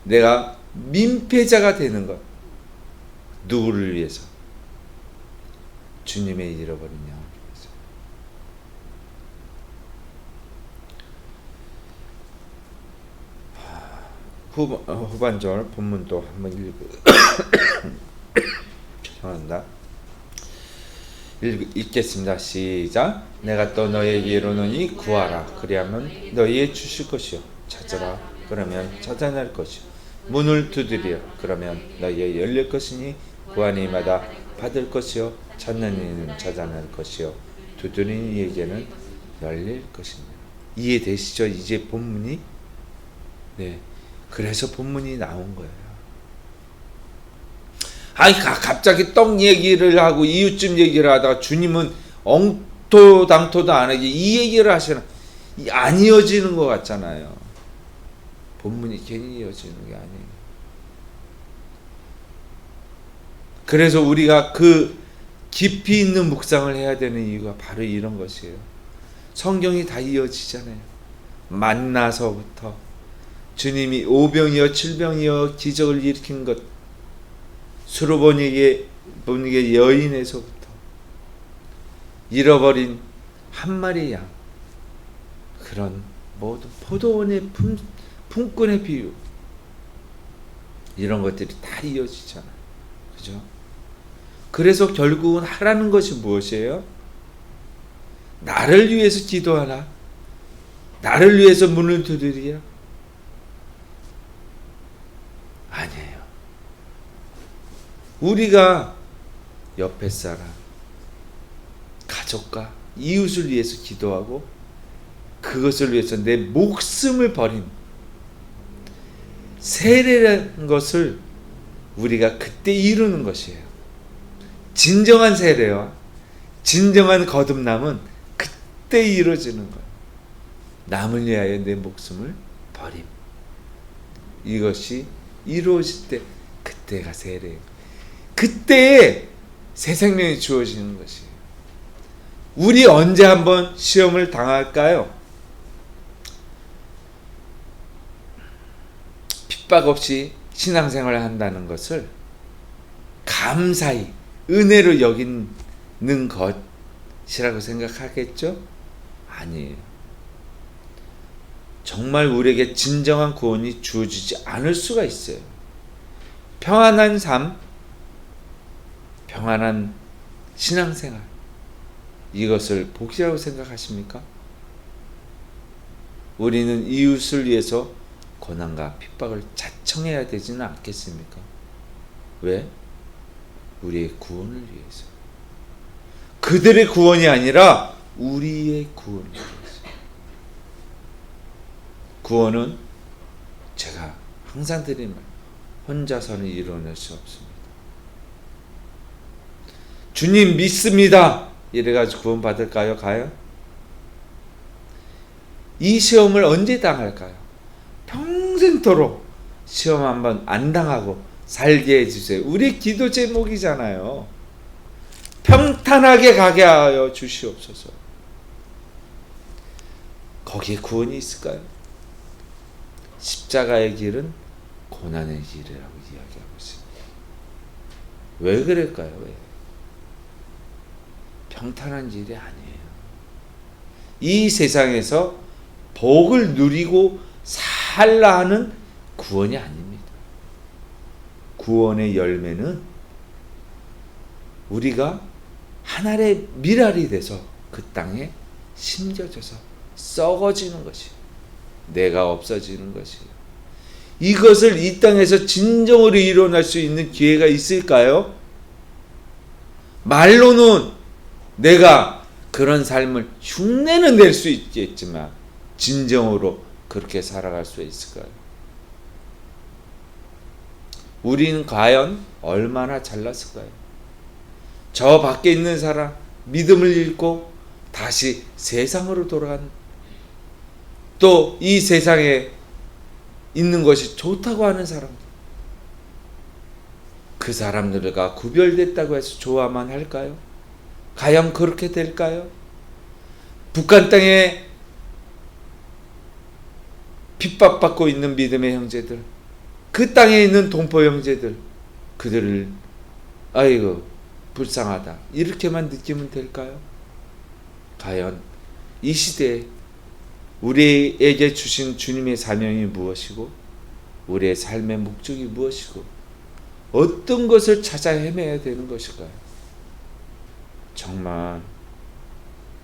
내가 민폐자가 되는 것. 누구를 위해서? 주님의 잃어버린 영혼을 위해서. 후반절 본문도 한번 죄송합니다. 읽겠습니다. 시작. 내가 또 너에게 이르노니 구하라. 그리하면 너희에 주실 것이요. 찾으라. 그러면 찾아낼 것이요. 문을 두드리라. 그러면 너희에 열릴 것이니 구하는 이마다 받을 것이요. 찾는 이는 찾아낼 것이요. 두드리는 이에게는 열릴 것입니다. 이해되시죠? 이제 본문이? 네. 그래서 본문이 나온 거예요. 갑자기 떡 얘기를 하고 이웃집 얘기를 하다가 주님은 엉토당토도 안 하게 이 얘기를 하시나 안 이어지는 것 같잖아요. 본문이 괜히 이어지는 게 아니에요. 그래서 우리가 그 깊이 있는 묵상을 해야 되는 이유가 바로 이런 것이에요. 성경이 다 이어지잖아요. 만나서부터 주님이 오병이어 칠병이어 기적을 일으킨 것, 수로보니게 여인에서부터 잃어버린 한 마리 양, 그런 모든 포도원의 품꾼의 비유, 이런 것들이 다 이어지잖아요. 그죠? 그래서 결국은 하라는 것이 무엇이에요? 나를 위해서 기도하라. 나를 위해서 문을 두드리라. 아니에요. 우리가 옆에 사람, 가족과 이웃을 위해서 기도하고 그것을 위해서 내 목숨을 버린 세례라는 것을 우리가 그때 이루는 것이에요. 진정한 세례와 진정한 거듭남은 그때 이루어지는 거예요. 남을 위하여 내 목숨을 버림. 이것이 이루어질 때 그때가 세례예요. 그때에 새 생명이 주어지는 것이에요. 우리 언제 한번 시험을 당할까요? 핍박 없이 신앙생활을 한다는 것을 감사히 은혜로 여기는 것이라고 생각하겠죠? 아니에요. 정말 우리에게 진정한 구원이 주어지지 않을 수가 있어요. 평안한 삶, 평안한 신앙생활, 이것을 복이라고 생각하십니까? 우리는 이웃을 위해서 고난과 핍박을 자청해야 되지는 않겠습니까? 왜? 우리의 구원을 위해서. 그들의 구원이 아니라 우리의 구원을 위해서. 구원은 제가 항상 드리는 말, 혼자서는 이뤄낼 수 없습니다. 주님 믿습니다. 이래가지고 구원 받을까요? 가요? 이 시험을 언제 당할까요? 평생토록 시험 한번 안 당하고 살게 해주세요. 우리 기도 제목이잖아요. 평탄하게 가게 하여 주시옵소서. 거기에 구원이 있을까요? 십자가의 길은 고난의 길이라고 이야기하고 있습니다. 왜 그럴까요? 왜? 평탄한 길이 아니에요. 이 세상에서 복을 누리고 살라 하는 구원이 아닙니다. 구원의 열매는 우리가 하늘의 밀알이 돼서 그 땅에 심겨져서 썩어지는 것이에요. 내가 없어지는 것이에요. 이것을 이 땅에서 진정으로 일어날 수 있는 기회가 있을까요? 말로는 내가 그런 삶을 흉내는 낼 수 있겠지만 진정으로 그렇게 살아갈 수 있을까요? 우리는 과연 얼마나 잘났을까요? 저 밖에 있는 사람 믿음을 잃고 다시 세상으로 돌아간, 또 이 세상에 있는 것이 좋다고 하는 사람들, 그 사람들과 구별됐다고 해서 좋아만 할까요? 과연 그렇게 될까요? 북한 땅에 핍박받고 있는 믿음의 형제들, 그 땅에 있는 동포 형제들, 그들을 아이고 불쌍하다 이렇게만 느끼면 될까요? 과연 이 시대에 우리에게 주신 주님의 사명이 무엇이고 우리의 삶의 목적이 무엇이고 어떤 것을 찾아 헤매야 되는 것일까요? 정말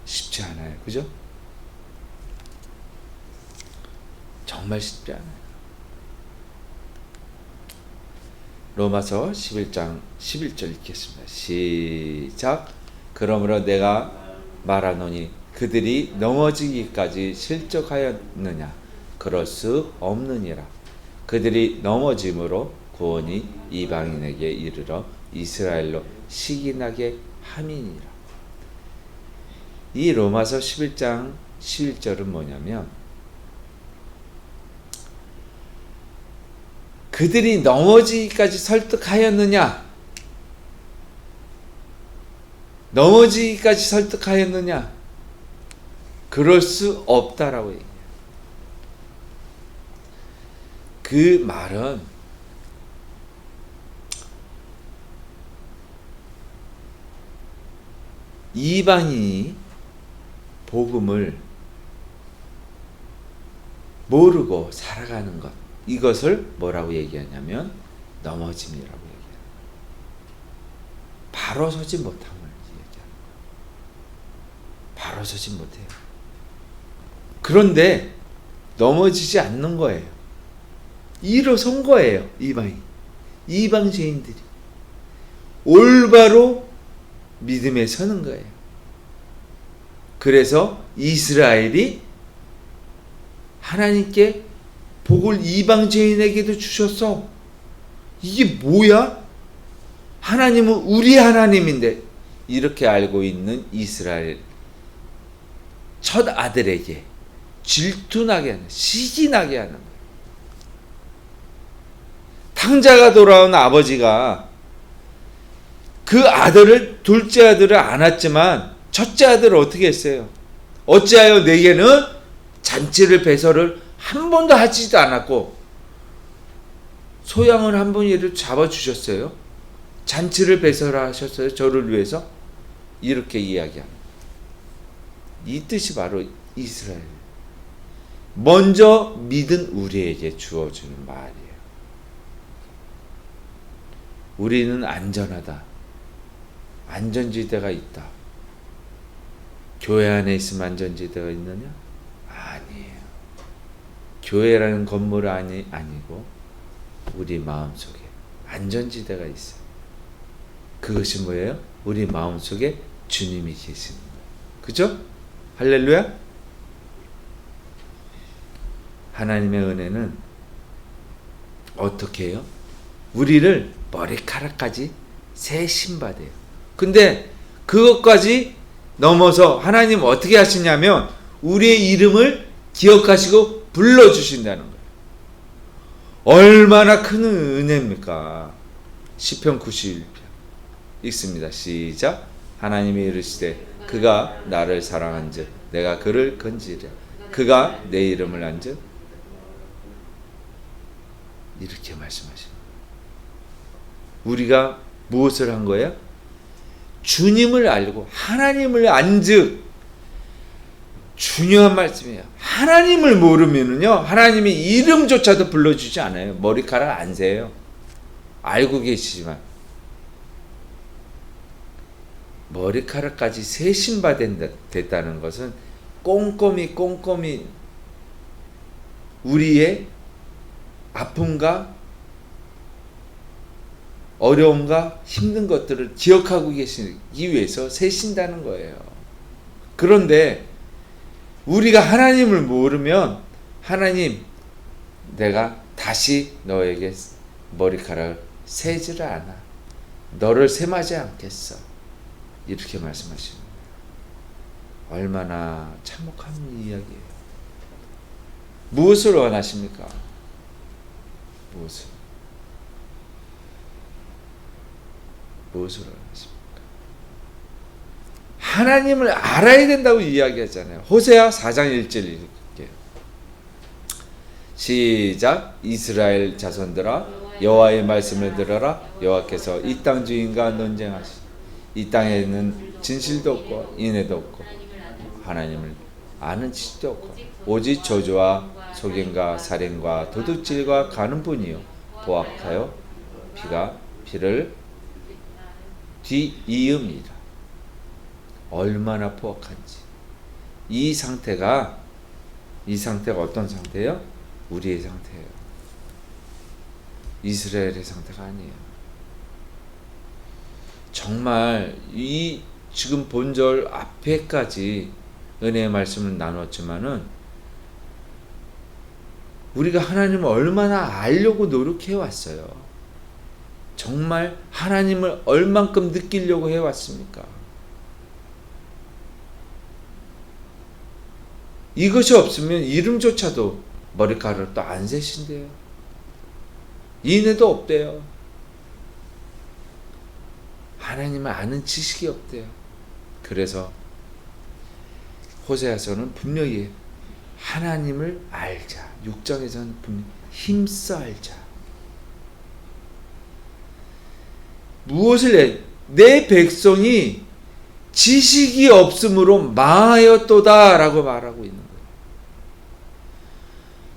쉽지 않아요. 그죠? 정말 쉽지 않아요. 로마서 11장 11절 읽겠습니다. 시작. 그러므로 내가 말하노니 그들이 넘어지기까지 실족하였느냐? 그럴 수 없느니라. 그들이 넘어짐으로 구원이 이방인에게 이르러 이스라엘로 시기나게 함이니라. 이 로마서 11장 11절은 뭐냐면 그들이 넘어지기까지 설득하였느냐? 넘어지기까지 설득하였느냐? 그럴 수 없다라고 얘기해요. 그 말은 이방인이 복음을 모르고 살아가는 것, 이것을 뭐라고 얘기하냐면 넘어짐이라고 얘기해요. 바로 서지 못함을 얘기하는 거예요. 바로 서지 못해요. 그런데 넘어지지 않는 거예요. 일어선 거예요. 이방 죄인들이 올바로 믿음에 서는 거예요. 그래서 이스라엘이 하나님께 복을 이방 죄인에게도 주셨어. 이게 뭐야? 하나님은 우리 하나님인데 이렇게 알고 있는 이스라엘 첫 아들에게 질투나게 하는, 시기나게 하는 거예요. 탕자가 돌아온 아버지가 그 아들을, 둘째 아들을 안았지만 첫째 아들을 어떻게 했어요? 어찌하여 내게는 잔치를 배설을 한 번도 하지도 않았고 소양을 한 번이라도 잡아주셨어요? 잔치를 배설하셨어요? 저를 위해서? 이렇게 이야기합니다. 이 뜻이 바로 이스라엘. 먼저 믿은 우리에게 주어주는 말이에요. 우리는 안전하다. 안전지대가 있다. 교회 안에 있으면 안전지대가 있느냐? 아니에요. 교회라는 건물 아니고 우리 마음속에 안전지대가 있어요. 그것이 뭐예요? 우리 마음속에 주님이 계시는 거예요. 그죠? 할렐루야? 하나님의 은혜는 어떻게 해요? 우리를 머리카락까지 새 신바돼요. 근데 그것까지 넘어서 하나님 어떻게 하시냐면 우리의 이름을 기억하시고 불러주신다는 거예요. 얼마나 큰 은혜입니까? 시편 91편 읽습니다. 시작. 하나님이 이르시되 그가 나를 사랑한즉 내가 그를 건지랴. 그가 내 이름을 안즉 이렇게 말씀하십니다. 우리가 무엇을 한 거예요? 주님을 알고 하나님을 안즉, 중요한 말씀이에요. 하나님을 모르면은요, 하나님이 이름조차도 불러주지 않아요. 머리카락 안 세요. 알고 계시지만 머리카락까지 세신받았다는 것은 꼼꼼히 우리의 아픔과 어려움과 힘든 것들을 기억하고 계시기 위해서 세신다는 거예요. 그런데 우리가 하나님을 모르면 하나님, 내가 다시 너에게 머리카락을 세지를 않아. 너를 셈하지 않겠어. 이렇게 말씀하시는 거예요. 얼마나 참혹한 이야기예요. 무엇을 원하십니까? 무엇을 원하십니까? 하나님을 알아야 된다고 이야기하잖아요. 호세아 4장 1절 읽을게요. 시작. 이스라엘 자손들아 여호와의 말씀을 들어라. 여호와께서 이 땅 주인과 논쟁하시니 이 땅에는 진실도 없고 인애도 없고 하나님을 아는 지식도 없고 오직 저주와 속임과 살인과 도둑질과 가는 분이요 포악하여 피를 뒤이음이라. 얼마나 포악한지. 이 상태가 어떤 상태예요? 우리의 상태예요. 이스라엘의 상태가 아니에요. 정말 이 지금 본절 앞에까지 은혜의 말씀을 나눴지만은 우리가 하나님을 얼마나 알려고 노력해 왔어요. 정말 하나님을 얼만큼 느끼려고 해왔습니까? 이것이 없으면 이름조차도 머리카락도 안 세신대요. 인애도 없대요. 하나님을 아는 지식이 없대요. 그래서 호세아서는 분명히 하나님을 알자. 6장에서는 분명히 힘써 알자. 무엇을 내 백성이 지식이 없으므로 망하였도다 라고 말하고 있는 거예요.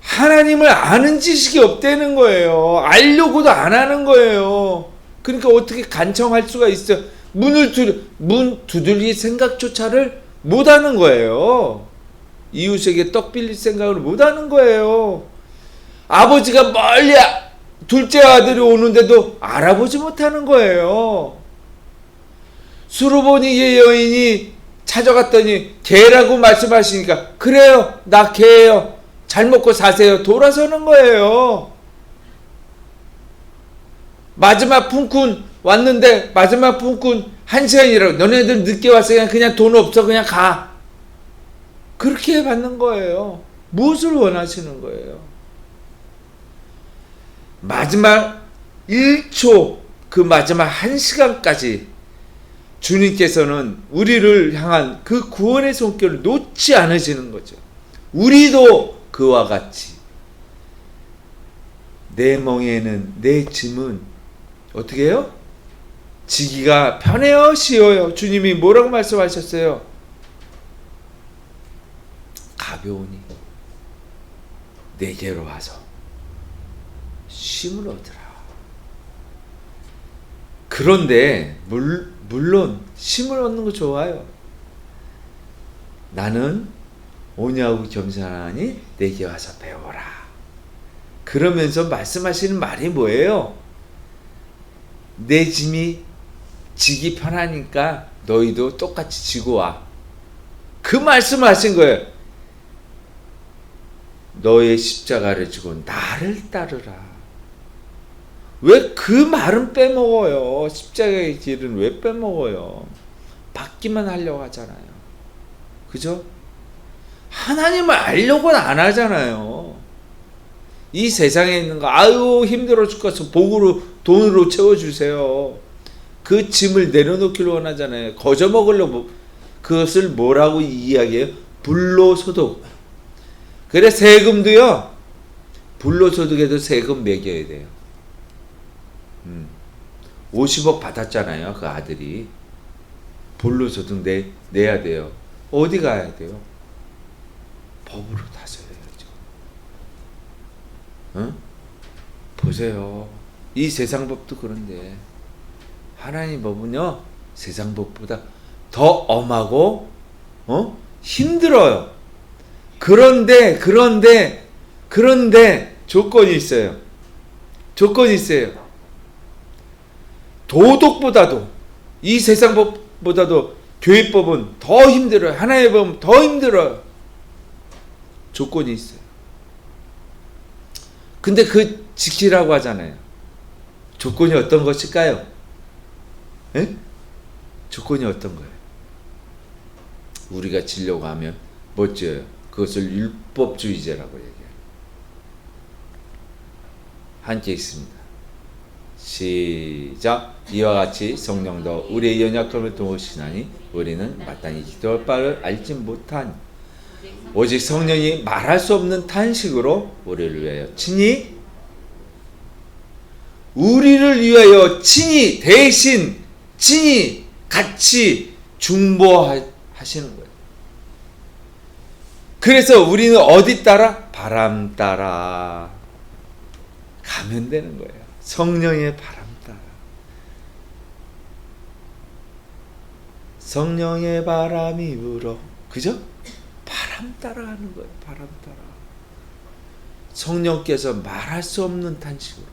하나님을 아는 지식이 없다는 거예요. 알려고도 안 하는 거예요. 그러니까 어떻게 간청할 수가 있어요? 문 두들릴 생각조차를 못 하는 거예요. 이웃에게 떡 빌릴 생각을 못 하는 거예요. 아버지가 멀리 둘째 아들이 오는데도 알아보지 못하는 거예요. 수르보니 여인이 찾아갔더니 개라고 말씀하시니까 그래요, 나 개예요, 잘 먹고 사세요, 돌아서는 거예요. 마지막 품꾼 왔는데 마지막 품꾼 1시간이라고, 너네들 늦게 왔으니까 그냥 돈 없어 그냥 가, 그렇게 받는 거예요. 무엇을 원하시는 거예요? 마지막 1초, 그 마지막 1시간까지 주님께서는 우리를 향한 그 구원의 손길을 놓지 않으시는 거죠. 우리도 그와 같이 내 멍에는, 내 짐은 어떻게 해요? 지기가 편해요, 쉬워요? 주님이 뭐라고 말씀하셨어요? 가벼우니 내게로 와서 쉼을 얻으라. 그런데 물론 쉼을 얻는 거 좋아요. 나는 온유하고 겸손하니 내게 와서 배워라. 그러면서 말씀하시는 말이 뭐예요? 내 짐이 지기 편하니까 너희도 똑같이 지고 와. 그 말씀하신 거예요. 너의 십자가를 지고 나를 따르라. 왜 그 말은 빼먹어요? 십자가의 길은 왜 빼먹어요? 받기만 하려고 하잖아요. 그죠? 하나님을 알려고는 안 하잖아요. 이 세상에 있는 거 아유 힘들어 죽겠어, 복으로 돈으로 채워주세요. 그 짐을 내려놓기를 원하잖아요. 거저 먹으려고. 그것을 뭐라고 이야기해요? 불로소득. 그래 세금도요, 불로소득에도 세금 매겨야 돼요. 50억 받았잖아요, 그 아들이. 불로소득 내야 돼요. 어디 가야 돼요? 법으로 다스려야죠. 응? 보세요. 이 세상 법도 그런데 하나님 법은요, 세상 법보다 더 엄하고 힘들어요. 그런데 조건이 있어요. 조건이 있어요. 도덕보다도, 이 세상 법보다도 교회법은 더 힘들어요. 하나님의 법은 더 힘들어요. 조건이 있어요. 근데 그 지키라고 하잖아요. 조건이 어떤 것일까요? 에? 조건이 어떤 거예요? 우리가 지려고 하면 멋져요. 그것을 율법주의자라고 얘기해요. 함께 있습니다. 시작. 이와 같이 성령도 우리의 연약함을 도우시나니 우리는 마땅히 기도할 바를 알지 못하니 오직 성령이 말할 수 없는 탄식으로 우리를 위하여 친히 대신 친히 같이 중보하시는 거예요. 그래서 우리는 어디 따라? 바람 따라 가면 되는 거예요. 성령의 바람 따라. 성령의 바람이 불어. 그죠? 바람 따라 하는 거예요. 바람 따라. 성령께서 말할 수 없는 탄식으로,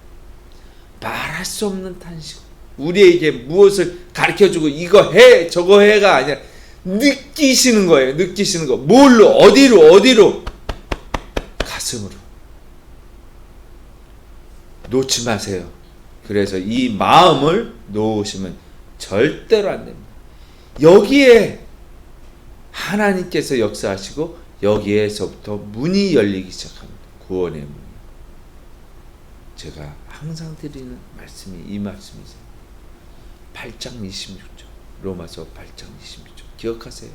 말할 수 없는 탄식으로 우리에게 무엇을 가르쳐주고 이거 해 저거 해가 아니라 느끼시는 거예요. 느끼시는 거. 뭘로? 어디로? 가슴으로. 놓지 마세요. 그래서 이 마음을 놓으시면 절대로 안 됩니다. 여기에 하나님께서 역사하시고 여기에서부터 문이 열리기 시작합니다. 구원의 문이. 제가 항상 드리는 말씀이 이 말씀이죠. 8장 26절. 로마서 8장 26절. 기억하세요.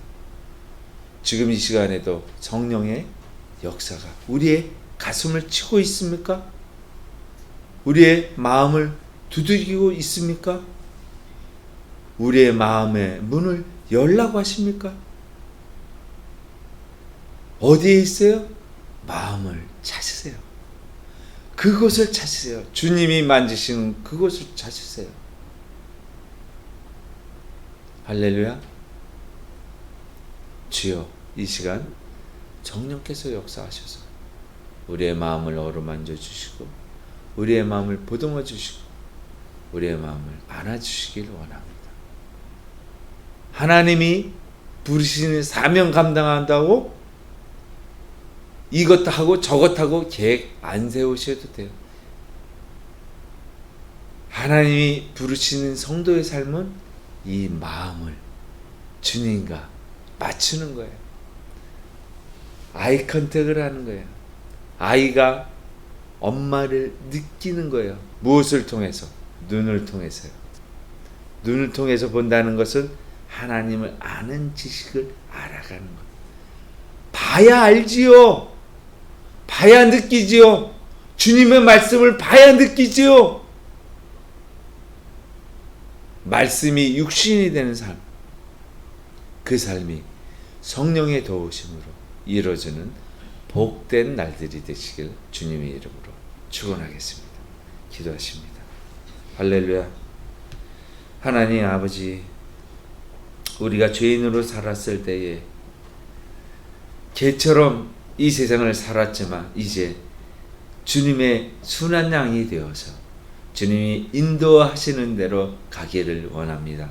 지금 이 시간에도 성령의 역사가 우리의 가슴을 치고 있습니까? 우리의 마음을 두드리고 있습니까? 우리의 마음의 문을 열라고 하십니까? 어디에 있어요? 마음을 찾으세요. 그곳을 찾으세요. 주님이 만지시는 그곳을 찾으세요. 할렐루야. 주여, 이 시간 성령께서 역사하셔서 우리의 마음을 어루만져 주시고 우리의 마음을 보듬어 주시고 우리의 마음을 안아주시길 원합니다. 하나님이 부르시는 사명 감당한다고 이것 하고 저것 하고 계획 안 세우셔도 돼요. 하나님이 부르시는 성도의 삶은 이 마음을 주님과 맞추는 거예요. 아이 컨택을 하는 거예요. 아이가 엄마를 느끼는 거예요. 무엇을 통해서? 눈을 통해서요. 눈을 통해서 본다는 것은 하나님을 아는 지식을 알아가는 거예요. 봐야 알지요. 봐야 느끼지요. 주님의 말씀을 봐야 느끼지요. 말씀이 육신이 되는 삶, 그 삶이 성령의 도우심으로 이루어지는 복된 날들이 되시길 주님의 이름으로 축원하겠습니다. 기도하십니다. 할렐루야. 하나님 아버지, 우리가 죄인으로 살았을 때에 개처럼 이 세상을 살았지만 이제 주님의 순한 양이 되어서 주님이 인도하시는 대로 가기를 원합니다.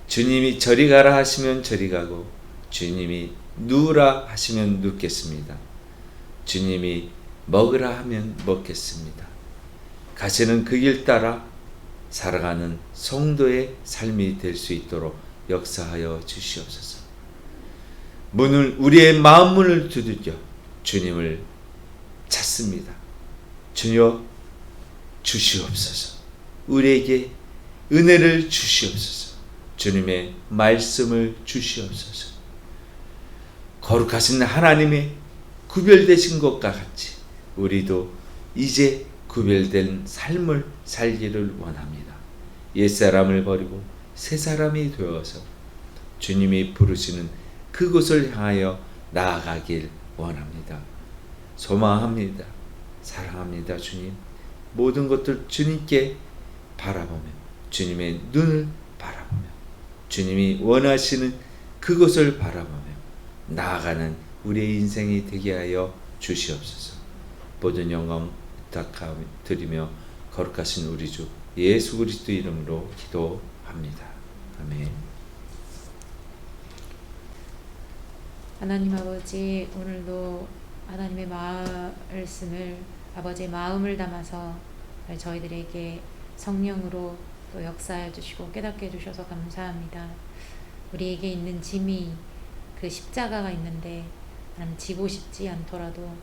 주님이 저리 가라 하시면 저리 가고 주님이 누우라 하시면 눕겠습니다. 주님이 먹으라 하면 먹겠습니다. 가시는 그 길 따라 살아가는 성도의 삶이 될 수 있도록 역사하여 주시옵소서. 우리의 마음 문을 두들겨 주님을 찾습니다. 주여 주시옵소서. 우리에게 은혜를 주시옵소서. 주님의 말씀을 주시옵소서. 거룩하신 하나님의 구별되신 것과 같이 우리도 이제 구별된 삶을 살기를 원합니다. 옛사람을 버리고 새사람이 되어서 주님이 부르시는 그곳을 향하여 나아가길 원합니다. 소망합니다. 사랑합니다. 주님, 모든 것들 주님께 바라보며 주님의 눈을 바라보며 주님이 원하시는 그곳을 바라보며 나아가는 우리의 인생이 되게 하여 주시옵소서. 모든 영광 부탁드리며 거룩하신 우리 주 예수 그리스도 이름으로 기도합니다. 아멘. 하나님 아버지, 오늘도 하나님의 말씀을 아버지의 마음을 담아서 저희들에게 성령으로 또 역사해 주시고 깨닫게 해주셔서 감사합니다. 우리에게 있는 짐이 그 십자가가 있는데 나는 지고 싶지 않더라도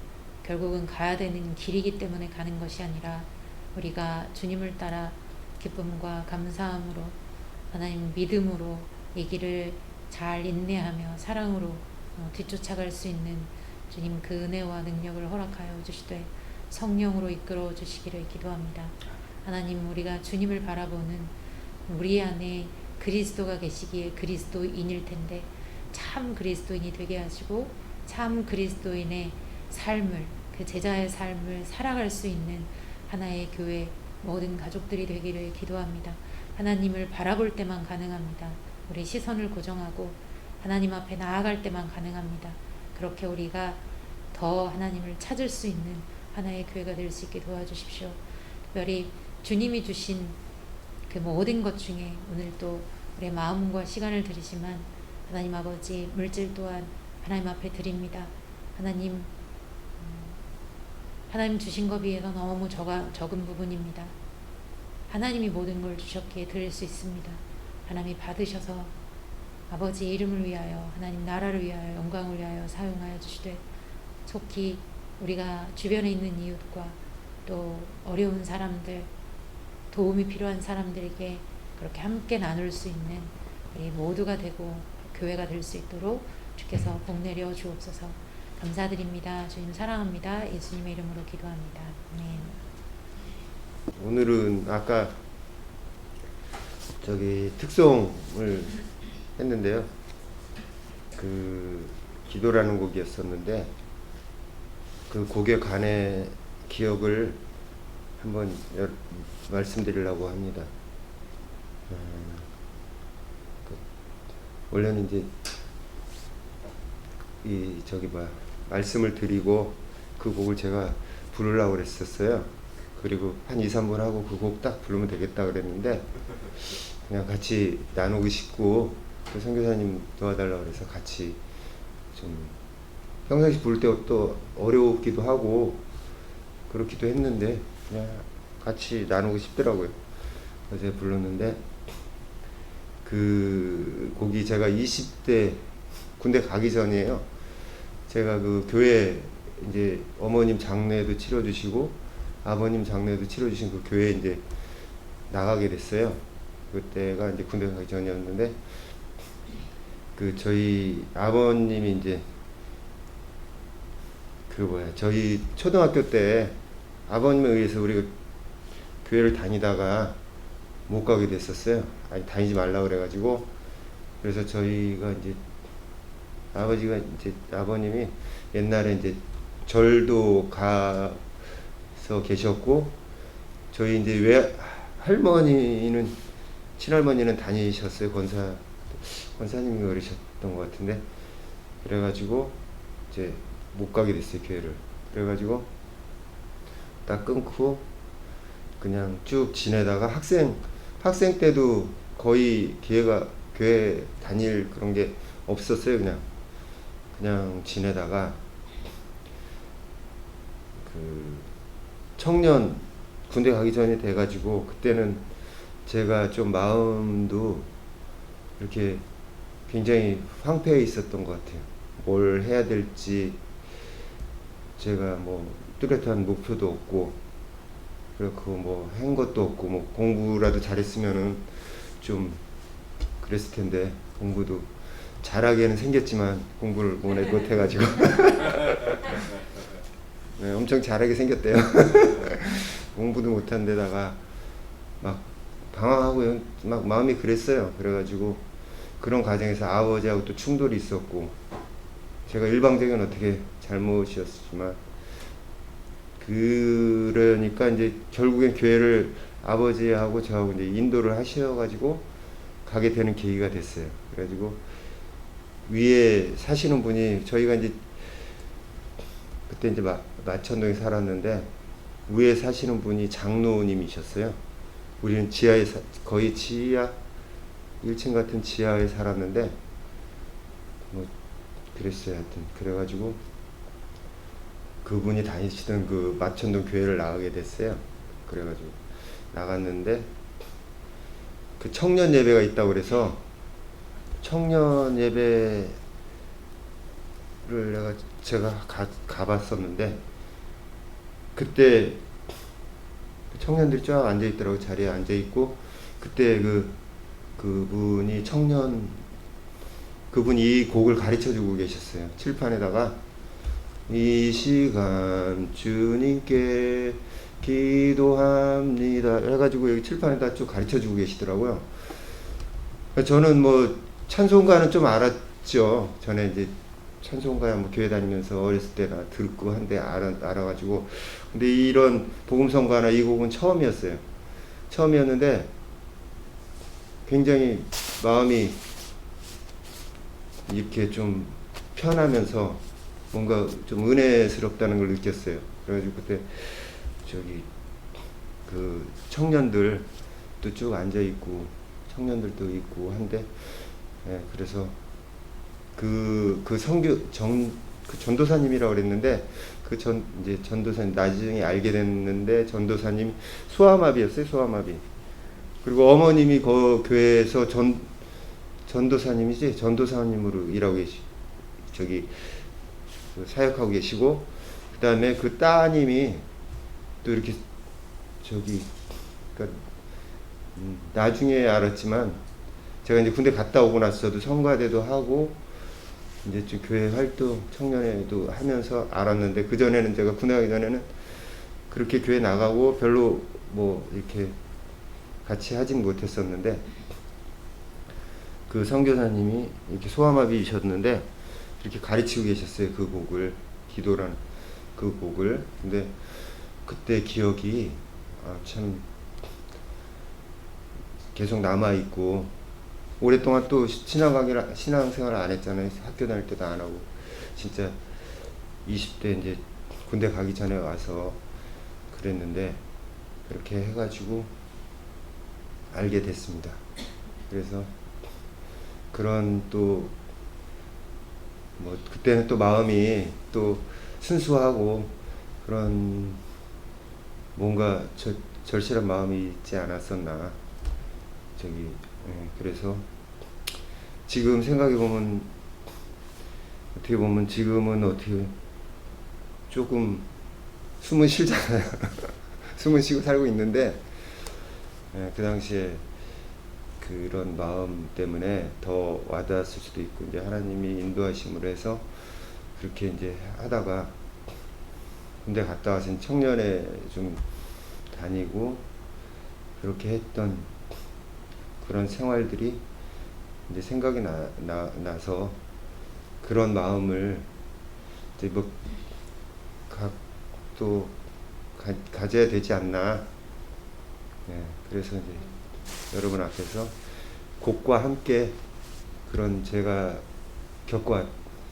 결국은 가야 되는 길이기 때문에 가는 것이 아니라 우리가 주님을 따라 기쁨과 감사함으로 하나님 믿음으로 이 길을 잘 인내하며 사랑으로 뒤쫓아갈 수 있는 주님 그 은혜와 능력을 허락하여 주시되 성령으로 이끌어 주시기를 기도합니다. 하나님, 우리가 주님을 바라보는 우리 안에 그리스도가 계시기에 그리스도인일 텐데 참 그리스도인이 되게 하시고 참 그리스도인의 삶을, 그 제자의 삶을 살아갈 수 있는 하나의 교회 모든 가족들이 되기를 기도합니다. 하나님을 바라볼 때만 가능합니다. 우리 시선을 고정하고 하나님 앞에 나아갈 때만 가능합니다. 그렇게 우리가 더 하나님을 찾을 수 있는 하나의 교회가 될 수 있게 도와주십시오. 특별히 주님이 주신 그 모든 것 중에 오늘 또 우리의 마음과 시간을 드리지만 하나님 아버지, 물질 또한 하나님 앞에 드립니다. 하나님 주신 것 비해서 너무 적은 부분입니다. 하나님이 모든 걸 주셨기에 드릴 수 있습니다. 하나님이 받으셔서 아버지의 이름을 위하여, 하나님 나라를 위하여, 영광을 위하여 사용하여 주시되 속히 우리가 주변에 있는 이웃과 또 어려운 사람들, 도움이 필요한 사람들에게 그렇게 함께 나눌 수 있는 우리 모두가 되고 교회가 될 수 있도록 주께서 복 내려 주옵소서. 감사드립니다. 주님 사랑합니다. 예수님의 이름으로 기도합니다. 아멘. 오늘은 아까 저기 특송을 했는데요. 그 기도라는 곡이었었는데 그 곡에 관해 기억을 한번 말씀드리려고 합니다. 원래는 이제 말씀을 드리고 그 곡을 제가 부르려고 그랬었어요. 그리고 한 2, 3분 하고 그 곡 딱 부르면 되겠다 그랬는데 그냥 같이 나누고 싶고 또 선교사님 도와달라고 그래서 같이 좀 평상시 부를 때 또 어려우기도 하고 그렇기도 했는데 그냥 같이 나누고 싶더라고요. 그래서 제가 불렀는데 그 곡이 제가 20대 군대 가기 전이에요. 제가 그 교회 이제 어머님 장례도 치러주시고 아버님 장례도 치러주신 그 교회에 이제 나가게 됐어요. 그때가 이제 군대 가기 전이었는데 그 저희 아버님이 이제 저희 초등학교 때 아버님에 의해서 우리가 교회를 다니다가 못 가게 됐었어요. 아니 다니지 말라 그래가지고 그래서 저희가 이제 아버님이 옛날에 이제 절도 가서 계셨고 저희 이제 할머니는 친할머니는 다니셨어요. 권사님이 그러셨던 것 같은데 그래가지고 이제 못 가게 됐어요. 교회를. 그래가지고 딱 끊고 그냥 쭉 지내다가 학생 때도 거의 교회 다닐 그런 게 없었어요. 그냥 지내다가 그 청년 군대 가기 전에 돼가지고 그때는 제가 좀 마음도 이렇게 굉장히 황폐해 있었던 것 같아요. 뭘 해야 될지 제가 뭐 뚜렷한 목표도 없고 그렇고 뭐 한 것도 없고 뭐 공부라도 잘했으면은 좀 그랬을 텐데 공부도 잘하게는 생겼지만 공부를 못해가지고 네, 엄청 잘하게 생겼대요. 공부도 못한 데다가 막 방황하고 막 마음이 그랬어요. 그래가지고 그런 과정에서 아버지하고 또 충돌이 있었고 제가 일방적인 어떻게 잘못이었지만 그러니까 이제 결국엔 교회를 아버지하고 저하고 이제 인도를 하셔가지고 가게 되는 계기가 됐어요. 그래가지고 위에 사시는 분이 저희가 이제 그때 이제 마천동에 살았는데 위에 사시는 분이 장로님이셨어요. 우리는 지하에 거의 지하 1층 같은 지하에 살았는데 뭐 그랬어요. 하여튼 그래가지고 그분이 다니시던 그 마천동 교회를 나가게 됐어요. 그래가지고 나갔는데 그 청년 예배가 있다고 그래서 청년 예배를 제가 가봤었는데 그때 청년들이 쫙 앉아 있더라고. 자리에 앉아 있고 그때 그분이 이 곡을 가르쳐 주고 계셨어요. 칠판에다가 이 시간 주님께 기도합니다 해가지고 여기 칠판에다 쭉 가르쳐 주고 계시더라고요. 저는 뭐 찬송가는 좀 알았죠. 전에 이제 찬송가 뭐 교회 다니면서 어렸을 때나 듣고 한데 알아가지고, 근데 이런 복음성가나 이 곡은 처음이었는데 굉장히 마음이 이렇게 좀 편하면서 뭔가 좀 은혜스럽다는 걸 느꼈어요. 그래가지고 그때 저기 그 청년들도 쭉 앉아 있고 청년들도 있고 한데, 예, 그래서 그 전도사님이라고 그랬는데 이제 전도사님 나중에 알게 됐는데 전도사님 소아마비였어요. 소아마비. 그리고 어머님이 그 교회에서 전도사님으로 일하고 사역하고 계시고, 그 다음에 그 따님이 또 이렇게 그러니까 나중에 알았지만 제가 이제 군대 갔다 오고 나서도 성가대도 하고 이제 좀 교회 활동 청년회도 하면서 알았는데, 그 전에는 제가 군대 가기 전에는 그렇게 교회 나가고 별로 뭐 이렇게 같이 하진 못했었는데, 그 선교사님이 이렇게 소아마비이셨는데 이렇게 가르치고 계셨어요. 그 곡을, 기도라는 그 곡을. 근데 그때 기억이 참 계속 남아있고, 오랫동안 또 신앙생활을 안 했잖아요. 학교 다닐 때도 안 하고. 진짜 20대 이제 군대 가기 전에 와서 그랬는데, 그렇게 해가지고 알게 됐습니다. 그래서 그런 또 뭐 그때는 또 마음이 또 순수하고 그런 뭔가 절실한 마음이 있지 않았었나. 그래서 지금 생각해보면 어떻게 보면 지금은 어떻게 조금 숨은 쉬잖아요. 숨은 쉬고 살고 있는데, 그 당시에 그런 마음 때문에 더 와닿았을 수도 있고, 이제 하나님이 인도하심으로 해서 그렇게 이제 하다가 군대 갔다 와서 청년회 좀 다니고 그렇게 했던 그런 생활들이 이제 생각이 나서 그런 마음을 이제 뭐 가져야 되지 않나. 그래서 이제 여러분 앞에서 곡과 함께 그런 제가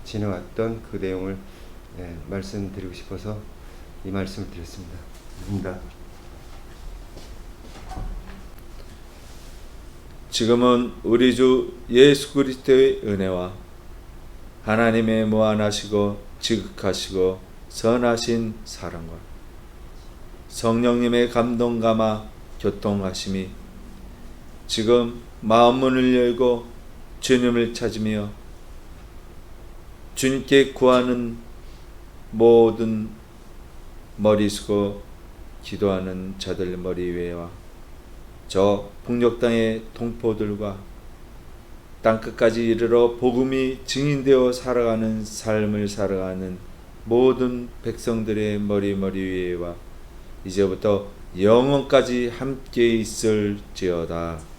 지내왔던 그 내용을 말씀드리고 싶어서 이 말씀을 드렸습니다. 감사합니다. 지금은 우리 주 예수 그리스도의 은혜와 하나님의 무한하시고 지극하시고 선하신 사랑과 성령님의 감동감화 교통하심이 지금 마음문을 열고 주님을 찾으며 주님께 구하는 모든 머리 숙어 기도하는 자들 머리 위에와 저 북녘 땅의 동포들과 땅끝까지 이르러 복음이 증인되어 살아가는 삶을 살아가는 모든 백성들의 머리 위에와 이제부터 영원까지 함께 있을지어다.